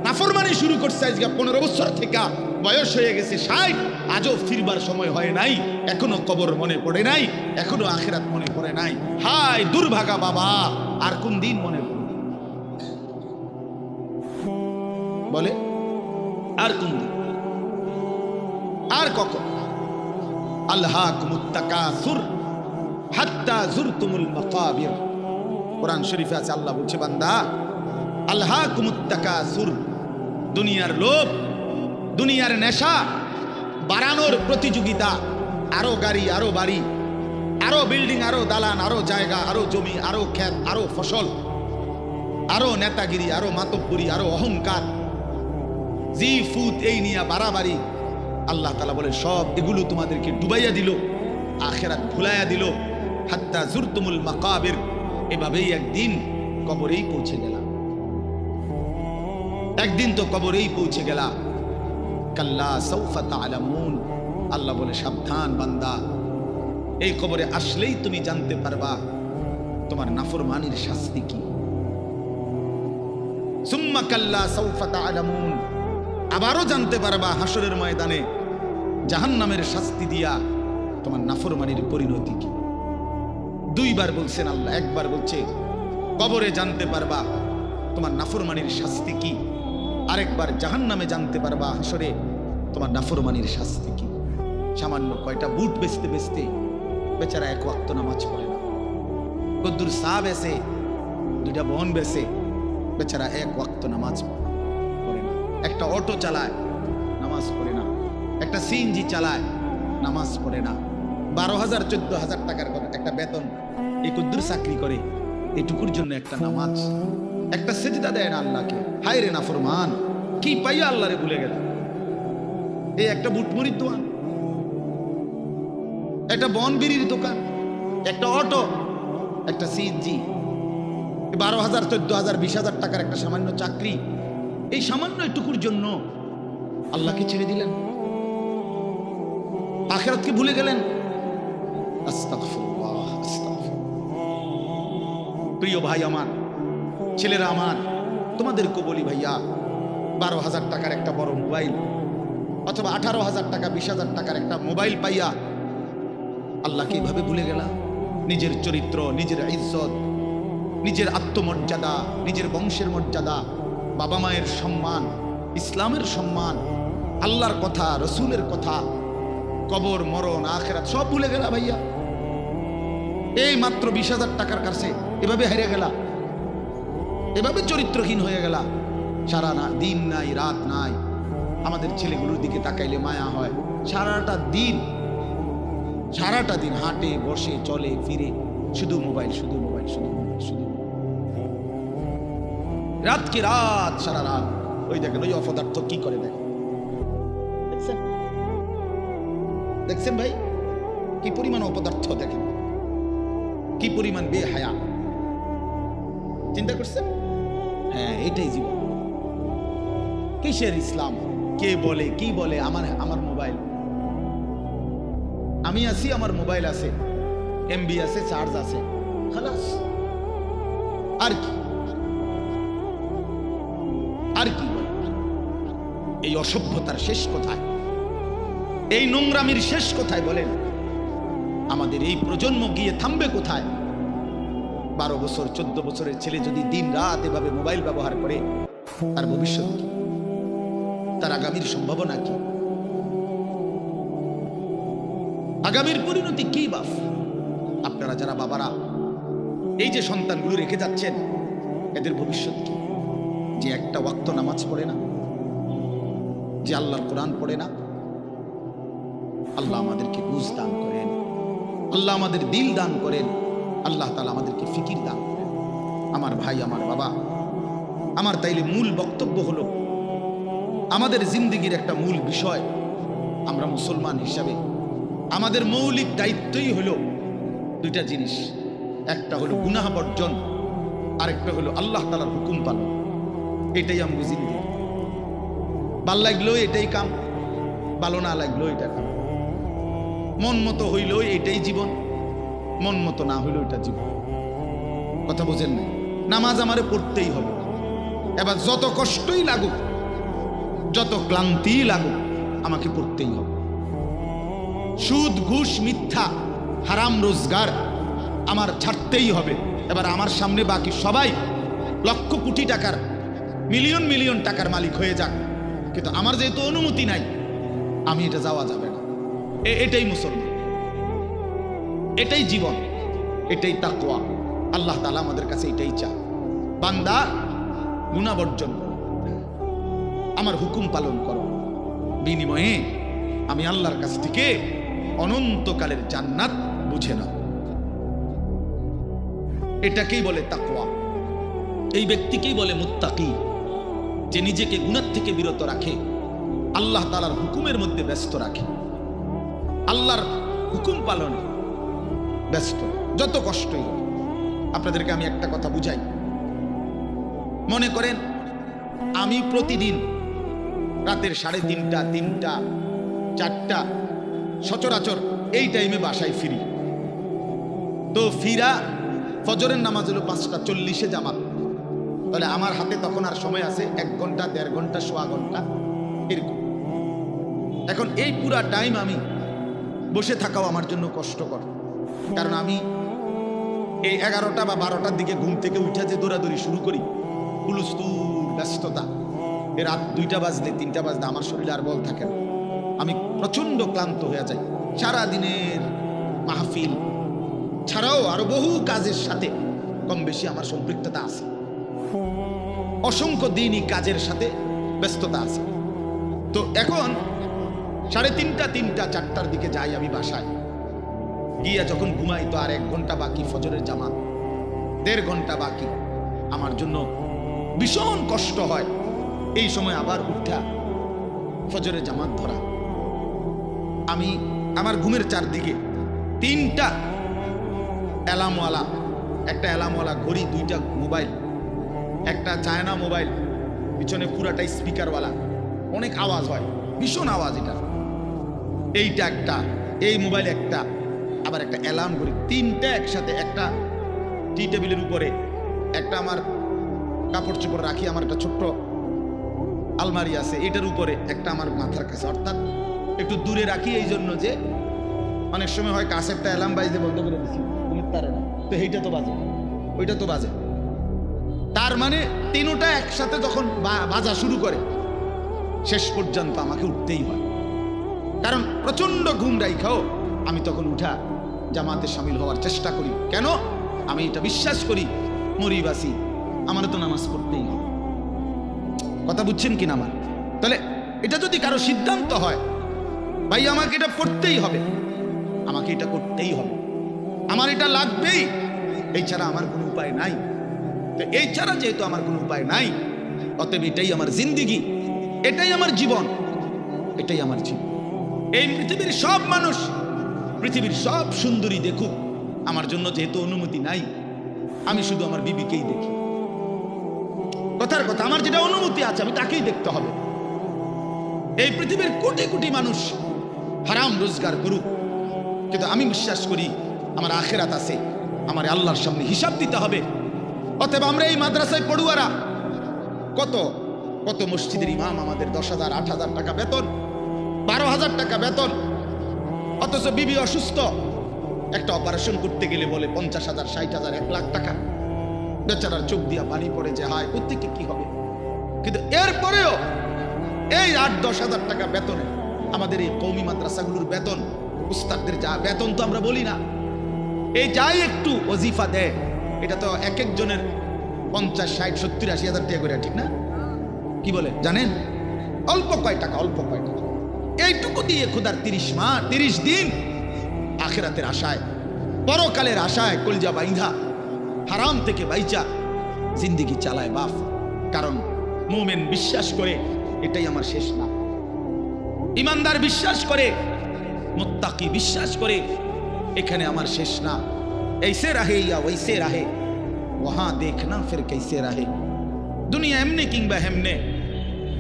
নাফরমানি শুরু করছে আজকে 15 বছর থেকে, বয়স হয়ে গেছে 60, আজও ফিরবার সময় হয় নাই, এখনো কবর মনে পড়ে নাই, এখনো আখিরাত মনে পড়ে নাই। হায় দুর্ভাগা বাবা, আর কোন দিন মনে পড়বে বলে? আর কোন দিন, আর কখন? আলহাকুমুত তাকাসুর হাত্তা যুরতুমুল মাকাবির। কোরআন শরীফে আছে, আল্লাহ বলছে বান্দা আলহাকুমুত তাকাসুর, দুনিয়ার লোভ, দুনিয়ার নেশা বাড়ানোর প্রতিযোগিতা, আরো গাড়ি, আরো বাড়ি, আরো বিল্ডিং, আরো দালান, আরো জায়গা, আরো জমি, আরো ক্ষেত, আরো ফসল, আরো নেতাগিরি, আরো মাতব্বরি, আরো অহংকার, জি ফুত, এই নিয়ে বাড়াবাড়ি। আল্লাহ তাআলা বলে সব এগুলো তোমাদেরকে ডুবাইয়া দিল, আখিরাত ভুলাইয়া দিল। হাত্তা যুরতুমুল মাকাবির, এভাবেই একদিন কবরেই পৌঁছে গেলা, একদিন তো কবরেই পৌঁছে গেলা। কাল্লা সাউফা তা'লামুন, আল্লাহ বলে সাবধান বান্দা, এই কবরে আসলেই তুমি জানতে পারবা তোমার নাফরমানির শাস্তি কি। সুম্মা কাল্লা সাউফা তা'লামুন, আবারও জানতে পারবা হাসরের ময়দানে জাহান্নামের শাস্তি দিয়া তোমার নাফরমানির পরিণতি কি। 2 বার বলছেন আল্লাহ, একবার বলছে কবরে জানতে পারবা তোমার নাফরমানির শাস্তি কি, আরেকবার জাহান্নামে জানতে পারবা হাসরে তোমার নাফরমানির শাস্তি কি। সামান্য কয়টা বুট বেচতে বেচতে বেচারা 1 ওয়াক্ত নামাজ পড়ে না, কদ্দুর চা বেচে, 2টা বন বেচে, বেচারা 1 ওয়াক্ত নামাজ পড়ে না। একটা অটো চালায়, নামাজ পড়ে না। একটা সিএনজি চালায়, নামাজ পড়ে না। 12,000 14,000 টাকার একটা বেতন, এই কদ্দুর চাকরি করে, এইটুকুর জন্য একটা নামাজ, একটা সেজদা দেয় না আল্লাহকে। হায় রে নাফরমান, কি পাইয়া আল্লাহরে ভুলে গেল। এই একটা বুটমুড়ির দোকান, একটা বন বিড়ির দোকান, একটা অটো, একটা সিএনজি, 12,000 14,000 20,000 টাকার একটা সামান্য চাকরি, এই সামান্য একটুকুর জন্য আল্লাহকে ছেড়ে দিলেন, আখিরাতকে ভুলে গেলেন। আস্তাগফিরুল্লাহ, আস্তাগফিরুল্লাহ। প্রিয় ভাই আমার, ছেলেরা আমার, তোমাদেরকে বলি ভাইয়া, 12,000 টাকার একটা বড় মোবাইল অথবা 18,000 টাকা 20,000 টাকার একটা মোবাইল পাইয়া আল্লাহকে এইভাবে ভুলে গেলা। নিজের চরিত্র, নিজের ইজ্জত, নিজের আত্মমর্যাদা, নিজের বংশের মর্যাদা, বাবা মায়ের সম্মান, ইসলামের সম্মান, আল্লাহর কথা, রসুলের কথা, কবর, মরণ, আখিরাত সব ভুলে গেলা ভাইয়া। এই মাত্র 20,000 টাকার কাছে এভাবে হেরে গেলা, এভাবে চরিত্রহীন হয়ে গেলা। সারা দিন নাই, রাত নাই। আমাদের ছেলেগুলোর দিকে তাকাইলে মায়া হয়। সারাটা দিন হাঁটে, বসে, চলে, ফিরে, শুধু মোবাইল, শুধু মোবাইল, শুধু মোবাইল, শুধু রাত কি রাত, সারা রাত। ওই দেখেন ওই অপদার্থ কি করে, দেখেন, দেখছেন ভাই কি পরিমাণ অপদার্থ, দেখেন কি পরিমাণ বেহায়া। চিন্তা করছেন? হ্যাঁ, এটাই জীবন। কিসের ইসলাম? কে বলে, কি বলে? আমার মোবাইল, আমি আছি, আমার মোবাইল আছে, এমবি আছে, চার্জ আছে, খালাস। আর কি, আর কি? এই অসভ্যতার শেষ কোথায়? এই নোংরামির শেষ কোথায় বলেন? আমাদের এই প্রজন্ম গিয়ে থামবে কোথায়? 12 বছর 14 বছরের ছেলে যদি দিন রাত এভাবে মোবাইল ব্যবহার করে, তার ভবিষ্যৎ কি? তার আগামীর সম্ভাবনা কি? আগামীর পরিণতি কি বাপ? আপনারা যারা বাবারা এই যে সন্তানগুলো রেখে যাচ্ছেন, এদের ভবিষ্যৎ কি? যে একটা ওয়াক্ত নামাজ পড়ে না, যে আল্লাহর কোরআন পড়ে না। আল্লাহ আমাদেরকে বুঝ দান করেন, আল্লাহ আমাদের দিল দান করেন, আল্লাহ তাআলা আমাদেরকে ফিকির দান করেন। আমার ভাই, আমার বাবা, আমার তাইলে মূল বক্তব্য হলো, আমাদের জিন্দেগির একটা মূল বিষয়, আমরা মুসলমান হিসাবে আমাদের মৌলিক দায়িত্বই হলো দুইটা জিনিস। একটা হলো গুনাহ বর্জন, আরেকটা হলো আল্লাহ তাআলার হুকুম পালন। এটাই আমাদের জিন্দেগি। ভাল লাগলো এটাই কাম, ভালো না লাগলো এটা কাম। মন মতো হইলো এটাই জীবন, মন মতো না হইলো এটা জীবন। কথা বোঝেন না? নামাজ আমারে পড়তেই হবে। এবার যত কষ্টই লাগুক, যত ক্লান্তি লাগুক, আমাকে পড়তেই হবে। সুদ, ঘুষ, মিথ্যা, হারাম রোজগার আমার ছাড়তেই হবে। এবার আমার সামনে বাকি সবাই লক্ষ কোটি টাকার, মিলিয়ন মিলিয়ন টাকার মালিক হয়ে যাক, কিন্তু আমার যেহেতু অনুমতি নাই, আমি এটা যাওয়া যাবে না। এটাই মুসলমান, এটাই জীবন, এটাই তাকওয়া। আল্লাহ তাআলা আমাদের কাছে এটাই চায়, বান্দা গুনাহ বর্জন করো, আমার হুকুম পালন করো, বিনিময়ে আমি আল্লাহর কাছ থেকে অনন্তকালের জান্নাত বুঝে নাও। এটাকেই বলে তাকওয়া। এই ব্যক্তিকেই বলে মুত্তাকি, যে নিজেকে গুনাহ থেকে বিরত রাখে, আল্লাহ তাআলার হুকুমের মধ্যে ব্যস্ত রাখে, আল্লাহর হুকুম পালনে ব্যস্ত, যত কষ্টই হোক। আপনাদেরকে আমি একটা কথা বুঝাই। মনে করেন আমি প্রতিদিন রাতের 3:30, 3টা, 4টা সচরাচর এই টাইমে বাসায় ফিরি। তো ফিরা ফজরের নামাজ হলো 5:40 জামাত। তাহলে আমার হাতে তখন আর সময় আছে 1 ঘন্টা, 1.5 ঘন্টা, 1.25 ঘন্টা এরকম। এখন এই পুরা টাইম আমি বসে থাকাও আমার জন্য কষ্টকর, কারণ আমি এই 11টা বা 12টার দিকে ঘুম থেকে উঠে যে দৌড়াদৌড়ি শুরু করি, হুলস্থুল ব্যস্ততা, এই রাত 2টা বাজলে 3টা বাজলে আমার শরীরে আর বল থাকে না। আমি প্রচন্ড ক্লান্ত হয়ে যাই। সারা দিনের মাহফিল ছাড়াও আরো বহু কাজের সাথে কম বেশি আমার সম্পৃক্ততা আছে, অসংখ্য দিনই কাজের সাথে ব্যস্ততা আছে। তো এখন 3:30, 3টা, 4টার দিকে যাই আমি বাসায়, গিয়া যখন ঘুমাই তো আর 1 ঘন্টা বাকি ফজরের জামাত, 1.5 ঘন্টা বাকি। আমার জন্য ভীষণ কষ্ট হয় এই সময় আবার উঠা ফজরের জামাত ধরা। আমি আমার ঘুমের চারদিকে 3টা অ্যালার্মওয়ালা, একটা অ্যালার্মওয়ালা ঘড়ি, 2টা মোবাইল, একটা চায়না মোবাইল, পিছনে পুরাটাই স্পিকারওয়ালা, অনেক আওয়াজ হয়, ভীষণ আওয়াজ এটা। এইটা একটা, এই মোবাইল একটা, আবার একটা অ্যালার্ম ঘড়ি, 3টা একসাথে। একটা টি টেবিলের উপরে, একটা আমার কাপড় চোপড় রাখি, আমার একটা ছোট্ট আলমারি আছে, এটার উপরে, একটা আমার মাথার কাছে, অর্থাৎ একটু দূরে রাখি এই জন্য যে অনেক সময় হয় কাছে একটা অ্যালার্ম বাজতে বন্ধ করে দিচ্ছি, ঘুমের তারে না, তো এইটা তো বাজে, ওইটা তো বাজে। তার মানে 3টা একসাথে যখন বাজা শুরু করে, শেষ পর্যন্ত আমাকে উঠতেই হয়, কারণ প্রচন্ড ঘুম রাইখাও আমি তখন উঠা জামাতে শামিল হওয়ার চেষ্টা করি। কেন? আমি এটা বিশ্বাস করি, মরিবাসি আমার তো নামাজ পড়তেই হবে। কথা বুঝছেন কিনা আমার? তাহলে এটা যদি কারো সিদ্ধান্ত হয়, ভাই আমাকে এটা পড়তেই হবে, আমাকে এটা করতেই হবে, আমার এটা লাগবেই, এই ছাড়া আমার কোনো উপায় নাই। তো এই ছাড়া যেহেতু আমার কোনো উপায় নাই, অতএব এটাই আমার জিন্দেগি, এটাই আমার জীবন, এটাই আমার জীবন। এই পৃথিবীর সব মানুষ, পৃথিবীর সব সুন্দরী দেখুক, আমার জন্য যেহেতু অনুমতি নাই, আমি শুধু আমার বিবিকেই দেখি। কথার কথা, আমার যেটা অনুমতি আছে আমি তাকেই দেখতে হবে। এই পৃথিবীর কোটি কোটি মানুষ হারাম রোজগার করুক, কিন্তু আমি বিশ্বাস করি আমার আখিরাত আছে, আমার আল্লাহর সামনে হিসাব দিতে হবে। অতএব আমরা এই মাদ্রাসায় পড়ুয়ারা, কত কত মসজিদের ইমাম আমাদের 10,000, 8,000 টাকা বেতন, 12,000 টাকা বেতন, অথচ বিবি অসুস্থ, একটা অপারেশন করতে গেলে বলে 50,000, 60,000, 1 লাখ টাকা। বেচারার চোখ দিয়া পানি পড়ে যে হায় প্রত্যেকে কি হবে। কিন্তু এরপরেও এই 8-10 হাজার টাকা বেতনে আমাদের এই কওমি মাদ্রাসাগুলোর বেতন, উস্তাদদের যা বেতন তো আমরা বলি না, এই যাই একটু ওজিফা দেয় এটা তো এক একজনের 50, 60, 70, 80 হাজার টাকা করে, ঠিক না? কি বলে জানেন? অল্প কয় টাকা, অল্প কয় টাকা। এইটুকু দিয়ে খোদার 30 মাস 30 দিন আখিরাতের আশায়, পরকালের আশায় কলজা বাইন্ধা হারাম থেকে বাইচা জিন্দেগি চালায় বাপ। কারণ মুমিন বিশ্বাস করে এটাই আমার শেষ না, ইমানদার বিশ্বাস করে, মুত্তাকি বিশ্বাস করে এখানে আমার শেষ না। ऐसे रहे या वैसे रहे वहां देखना फिर कैसे रहे। দুনিয়া এমনি কিংবা হেমনে,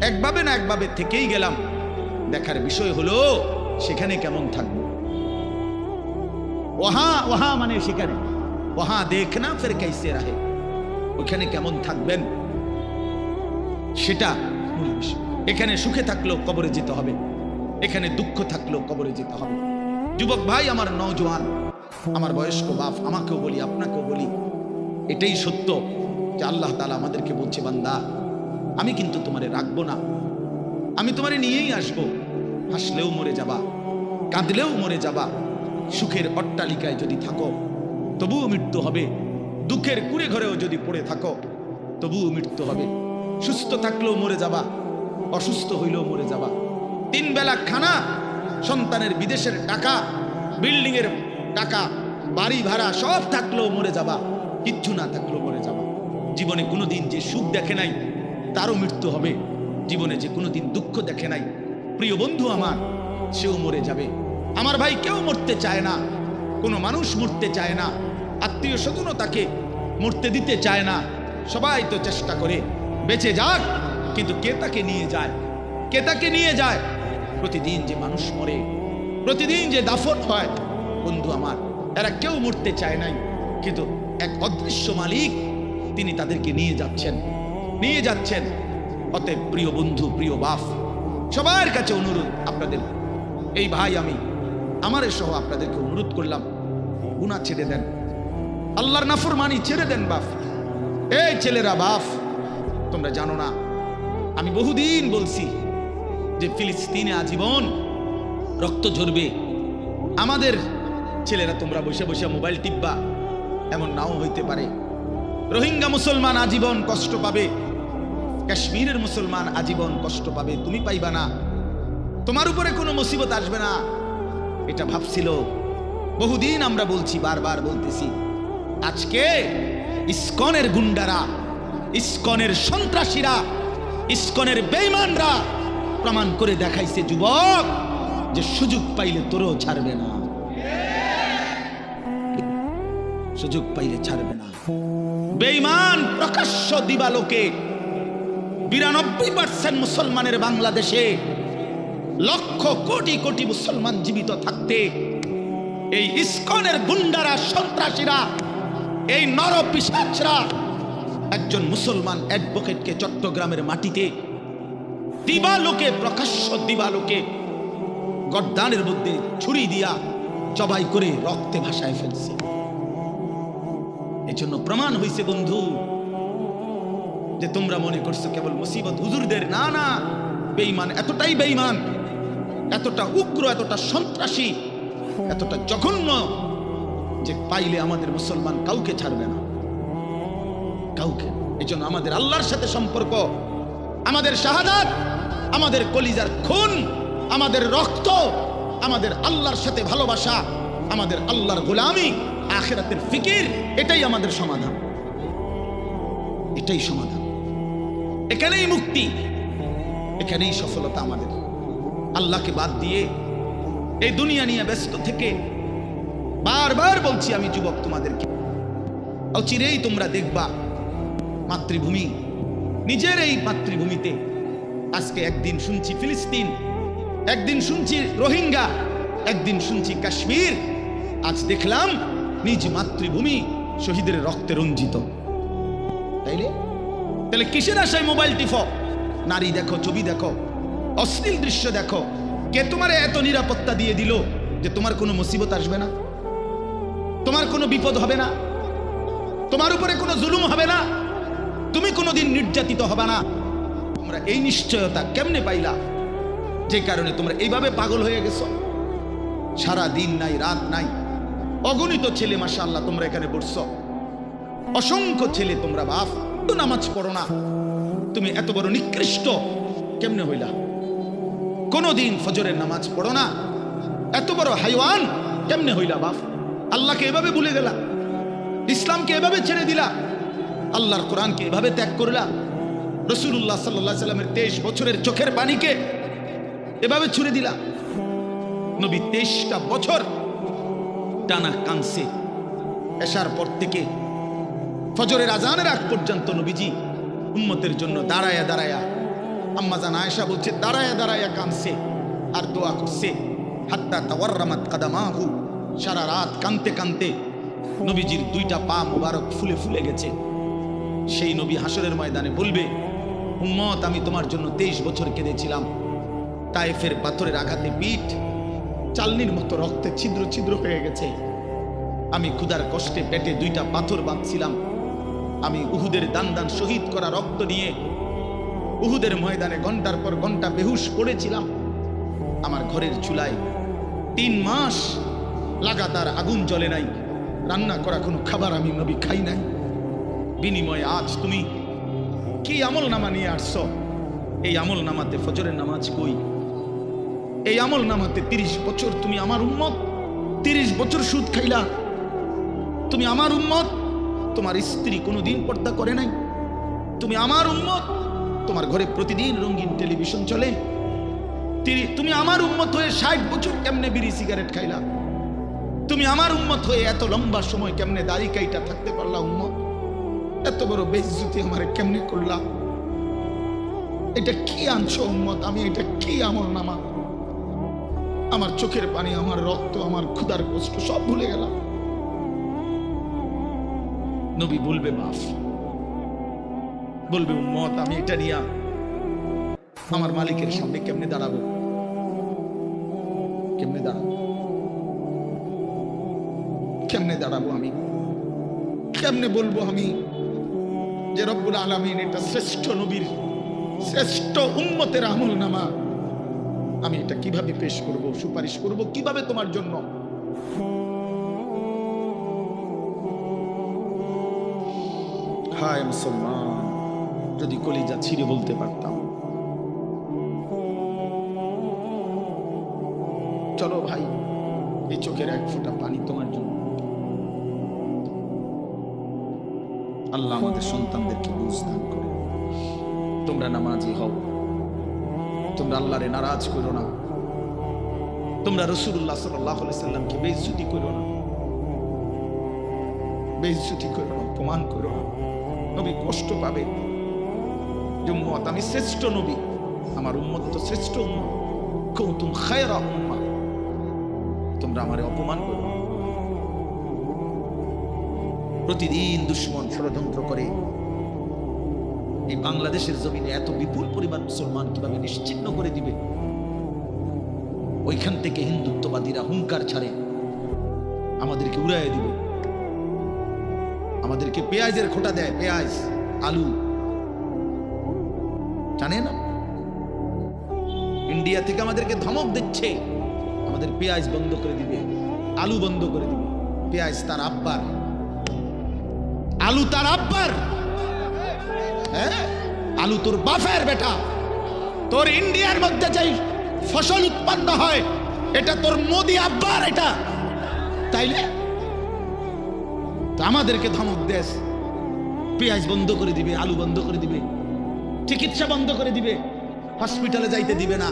একভাবে না একভাবে থেকেই গেলাম, দেখার বিষয় হলো সেখানে কেমন থাকবো। ওহা মানে সেখানে, ওহা দেখনা ফির कैसे रहे, ওখানে কেমন থাকবেন সেটা মূল বিষয়। এখানে সুখে থাকলেও কবরে যেতে হবে, এখানে দুঃখ থাকলেও কবরে যেতে হবে। যুবক ভাই, আমার নওজোয়ান, আমার বয়স্ক বাপ, আমাকেও বলি আপনাকেও বলি, এটাই সত্য যে আল্লাহ তাআলা আমাদেরকে বলছে, বান্দা আমি কিন্তু তোমারে রাখবো না, আমি তোমারে নিয়েই আসবো। হাসলেও মরে যাবা, কাঁদলেও মরে যাবা। সুখের অট্টালিকায় যদি থাকো তবুও মৃত্যু হবে, দুঃখের কুড়ে ঘরেও যদি পড়ে থাকো তবুও মৃত্যু হবে। সুস্থ থাকলেও মরে যাবা, অসুস্থ হইলেও মরে যাবা। 3 বেলা খানা, সন্তানের বিদেশের টাকা, বিল্ডিং এর টাকা, বাড়ি ভাড়া সব থাকলেও মরে যাবা, কিচ্ছু না থাকলেও মরে যাবা। জীবনে কোনোদিন যে সুখ দেখে নাই তারও মৃত্যু হবে, জীবনে যে কোনোদিন দুঃখ দেখে নাই প্রিয় বন্ধু আমার, সেও মরে যাবে। আমার ভাই, কেউ মরতে চায় না, কোনো মানুষ মরতে চায় না, আত্মীয় স্বজনও তাকে মরতে দিতে চায় না। সবাই তো চেষ্টা করে বেঁচে যাক, কিন্তু কে তাকে নিয়ে যায়, কে তাকে নিয়ে যায়? প্রতিদিন যে মানুষ মরে, প্রতিদিন যে দাফন হয়, বন্ধু আমার, এরা কেউ মরতে চায় নাই, কিন্তু এক অদৃশ্য মালিক তিনি তাদেরকে নিয়ে যাচ্ছেন, নিয়ে যাচ্ছেন। অতএব প্রিয় বন্ধু, প্রিয় বাপ, সবার কাছে অনুরোধ, আপনাদের এই ভাই আমি আমার সহ আপনাদেরকে অনুরোধ করলাম, গুনাহ ছেড়ে দেন, আল্লাহর নাফরমানি ছেড়ে দেন। বাপ, এই ছেলেরা, বাপ তোমরা জানো না, আমি বহুদিন বলছি যে ফিলিস্তিনে আজীবন রক্ত ঝরবে। আমাদের ছেলেরা, তোমরা বসে বসে মোবাইল টিপবা, এমন নাও হইতে পারে। রোহিঙ্গা মুসলমান আজীবন কষ্ট পাবে, কাশ্মীরের মুসলমান আজীবন কষ্ট পাবে, তুমি পাইবা না, তোমার উপরে কোনো মুসিবত আসবে না, এটা ভাবছিল। বহুদিন আমরা বলছি, বারবার বলতেছি। আজকে ইসকনের গুন্ডারা, ইসকনের সন্ত্রাসীরা, ইসকনের বেঈমানরা প্রমাণ করে দেখাইছে যুবক, যে সুযোগ পাইলে তোরও ছাড়বে না, সুযোগ পাইলে ছাড়বে না। বেঈমান প্রকাশ্য দিবালোকে 92% মুসলমানের বাংলাদেশে, লক্ষ কোটি কোটি মুসলমান জীবিত থাকতে এই ইসকনের গুন্ডারা, সন্ত্রাসীরা, এই নরপিশাচরা একজন মুসলমান অ্যাডভোকেটকে চট্টগ্রামের মাটিতে দিবালোকে, প্রকাশ্য দিবালোকে গর্দানের মধ্যে ছুরি দিয়া জবাই করে রক্তে ভাসায় ফেলছে। এই জন্য প্রমাণ হইছে বন্ধু, যে তোমরা মনে করছো কেবল মুসিবত হুজুরদের, না না, বেঈমান এতটাই বেঈমান, এতটা উগ্র, এতটা সন্ত্রাসী, এতটা জঘন্য, যে পাইলে আমাদের মুসলমান কাউকে ছাড়বে না, কাউকে। এই জন্য আমাদের আল্লাহর সাথে সম্পর্ক, আমাদের শাহাদাত, আমাদের কলিজার খুন, আমাদের রক্ত, আমাদের আল্লাহর সাথে ভালোবাসা, আমাদের আল্লাহর গোলামি, আখিরাতের ফিকির, এটাই আমাদের সমাধান, এটাই সমাধান। এখানেই মুক্তি, এখানেই সফলতা আমাদের। আল্লাহকে বাদ দিয়ে এই দুনিয়া নিয়ে ব্যস্ত থেকে, বারবার বলছি আমি যুবক তোমাদেরকে, অচিরেই তোমরা দেখবা মাতৃভূমি, নিজের এই মাতৃভূমিতে। আজকে একদিন শুনছি ফিলিস্তিন, একদিন শুনছি রোহিঙ্গা, একদিন শুনছি কাশ্মীর, আজ দেখলাম নিজ মাতৃভূমি শহীদের রক্তে রঞ্জিত। তাইলে তাহলে কিসের আশায় মোবাইল টিপো? নারী দেখো, ছবি দেখো, অশ্লীল দৃশ্য দেখো। কে তোমার এত নিরাপত্তা দিয়ে দিল যে তোমার কোনো মুসিবত আসবে না? তোমার কোনো বিপদ হবে না, তোমার উপরে কোনো জুলুম হবে না, তুমি কোনোদিন নির্যাতিত হবে না। তোমরা এই নিশ্চয়তা কেমনে পাইলা? যে কারণে তোমরা এইভাবে পাগল হয়ে গেছো। সারা দিন নাই, রাত নাই, অগণিত ছেলে মাশাআল্লাহ তোমরা এখানে পড়ছো, অসংখ্য ছেলে তোমরা বাপ তো নামাজ পড়ো না। তুমি এত বড় নিকৃষ্ট কেমনে হইলা? কোনদিন ফজরের নামাজ পড়ো না, এত বড় হাইওয়ান কেমনে হইলা বাপ? আল্লাহকে এভাবে ভুলে গেলা, ইসলামকে এভাবে ছেড়ে দিলা, আল্লাহর কোরআনকে এভাবে ত্যাগ করলা, রাসূলুল্লাহ সাল্লাল্লাহু আলাইহি সাল্লামের 23 বছরের চোখের পানিকে এভাবে ছুড়ে দিলা। নবী 23টা বছর টানা কাঁদছে। এশার পর থেকে ফজরের আজানের আগ পর্যন্ত নবীজি উম্মতের জন্য দাঁড়ায়া দাঁড়ায়া, আম্মা জান আয়েশা বলছে দাঁড়ায়া দাঁড়ায়া কাঁদছে আর দোয়া করছে। হাত্তা তাওয়াররামাত কাদামাহু, সারা রাত কাঁদতে কাঁদতে নবীজির 2টা পা মোবারক ফুলে ফুলে গেছে। সেই নবী হাসরের ময়দানে বলবে, উম্মত আমি তোমার জন্য 23 বছর কেঁদেছিলাম, তায়েফের পাথরের আঘাতে পিঠ চালনির মতো রক্তে ছিদ্র ছিদ্র হয়ে গেছে। আমি ক্ষুধার কষ্টে পেটে 2টা পাথর বাঁধছিলাম। আমি উহুদের দান দান শহীদ করা রক্ত নিয়ে উহুদের ময়দানে ঘন্টার পর ঘন্টা বেহুশ পড়েছিলাম। আমার ঘরের চুলায় 3 মাস লাগাতার আগুন জ্বলে নাই, রান্না করা কোনো খাবার আমি নবী খাই নাই। বিনিময়ে আজ তুমি কি আমল নামা নিয়ে আসছো? এই আমল নামাতে ফজরের নামাজ কই? এই আমল নামাতে 30 বছর তুমি আমার উম্মত, 30 বছর সুদ খাইলা। তুমি আমার উম্মত, তোমার স্ত্রী কোনোদিন পর্দা করে নাই। তুমি আমার উম্মত, তোমার ঘরে প্রতিদিন রঙিন টেলিভিশন চলে। তুমি আমার উম্মত হয়ে 60 বছর কেমনে বিড়ি সিগারেট খাইলা? তুমি আমার উম্মত হয়ে এত লম্বা সময় কেমনে দাড়ি কাইটা থাকতে পারলা? উম্মত, এত বড় বেইজ্জতি আমারে কেমনে করলা? এটা কি আনছো উম্মত? আমি এটা কি আমল নামা? আমার চোখের পানি, আমার রক্ত, আমার ক্ষুধার কষ্ট সব ভুলে গেলাম। নবী বলবে মাফ, বলবে উম্মত আমি এটা নিয়ে আমার মালিকের সামনে কেমনে দাঁড়াবো? কেমনে দাঁড়াবো? কেমনে দাঁড়াবো আমি? কেমনে বলবো আমি যে রব্বুল আলামিন এটা শ্রেষ্ঠ নবীর, শ্রেষ্ঠ উম্মতের আমল নামা, আমি এটা কিভাবে পেশ করব, সুপারিশ করব কিভাবে তোমার জন্য? হায় মুসলমান, যদি কলিজা ছিঁড়ে বলতে পারতাম, চলো ভাই এই চোখের এক ফোঁটা পানি তোমার জন্য। আল্লাহ আমাদের সন্তানদেরকে বুঝ দান করে। তোমরা নামাজি হও, তোমরা আল্লাহরে নারাজ করো না, তোমরা রাসূলুল্লাহ সাল্লাল্লাহু আলাইহি সাল্লামকে বেইজ্জতি করো না, বেইজ্জতি করো না, অপমান করো না। নবী কষ্ট পাবে যে উম্মত আমি শ্রেষ্ঠ নবী, আমার উম্মত তো শ্রেষ্ঠ উম্মত, কুনতুম খায়রা উম্মাহ, তোমরা আমারে অপমান করো। প্রতিদিন দুশমন ষড়যন্ত্র করে এই বাংলাদেশের জমিনে এত বিপুল পরিমাণ মুসলমান কিভাবে নিশ্চিহ্ন করে দিবে। ওইখান থেকে হিন্দুত্ববাদীরা হুঙ্কার ছাড়ে আমাদেরকে উড়াইয়া দিবে, আমাদেরকে পেঁয়াজের খোটা দেয়, পেঁয়াজ আলু, জানেন ইন্ডিয়া থেকে আমাদেরকে ধমক দিচ্ছে, আমাদের পেঁয়াজ বন্ধ করে দিবে, আলু বন্ধ করে দিবে। পেঁয়াজ তার আব্বার, আলু তার আব্বার, হ্যাঁ আলু তোর বাপের বেটা। তোর ইন্ডিয়ার মধ্যে যেই ফসল উৎপন্ন হয় এটা তোর মোদি আব্বার, এটা তাইলে তো আমাদেরকে ধমক দেশ, পেঁয়াজ বন্ধ করে দিবে, আলু বন্ধ করে দিবে, চিকিৎসা বন্ধ করে দিবে, হসপিটালে যাইতে দিবে না,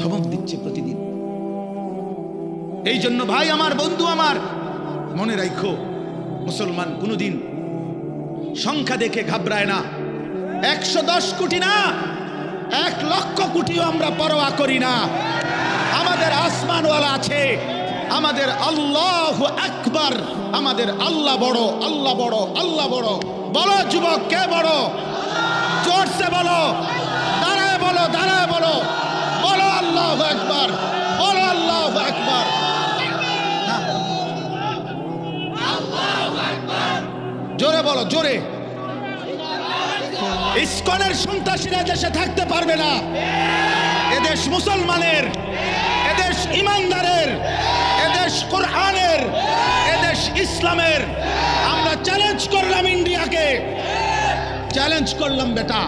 ধমক দিচ্ছে প্রতিদিন। এই জন্য ভাই আমার, বন্ধু আমার, মনে রাখো মুসলমান কোনোদিন সংখ্যা দেখে ঘাবড়ায় না। 110 কোটি না, 1 লক্ষ কোটিও আমরা পরোয়া করি না। আমাদের আসমানওয়ালা আছে, আমাদের আল্লাহু আকবার, আমাদের আল্লাহ বড়, আল্লাহ বড়, আল্লাহ বড়। বলো যুবক, কে বড়? জোরসে বলো, দাঁড়ায় বলো, দাঁড়ায় বলো, বলো আল্লাহু আকবার, বলো আল্লাহু আকবার। জোরে। ইসকনের সন্ত্রাসীরা দেশে থাকতে পারবে না। এদেশ মুসলমানের, এদেশ ইমানদারের, এদেশ কোরআনের, এদেশ ইসলামের। আমরা চ্যালেঞ্জ করলাম ইন্ডিয়াকে, চ্যালেঞ্জ করলাম বেটা।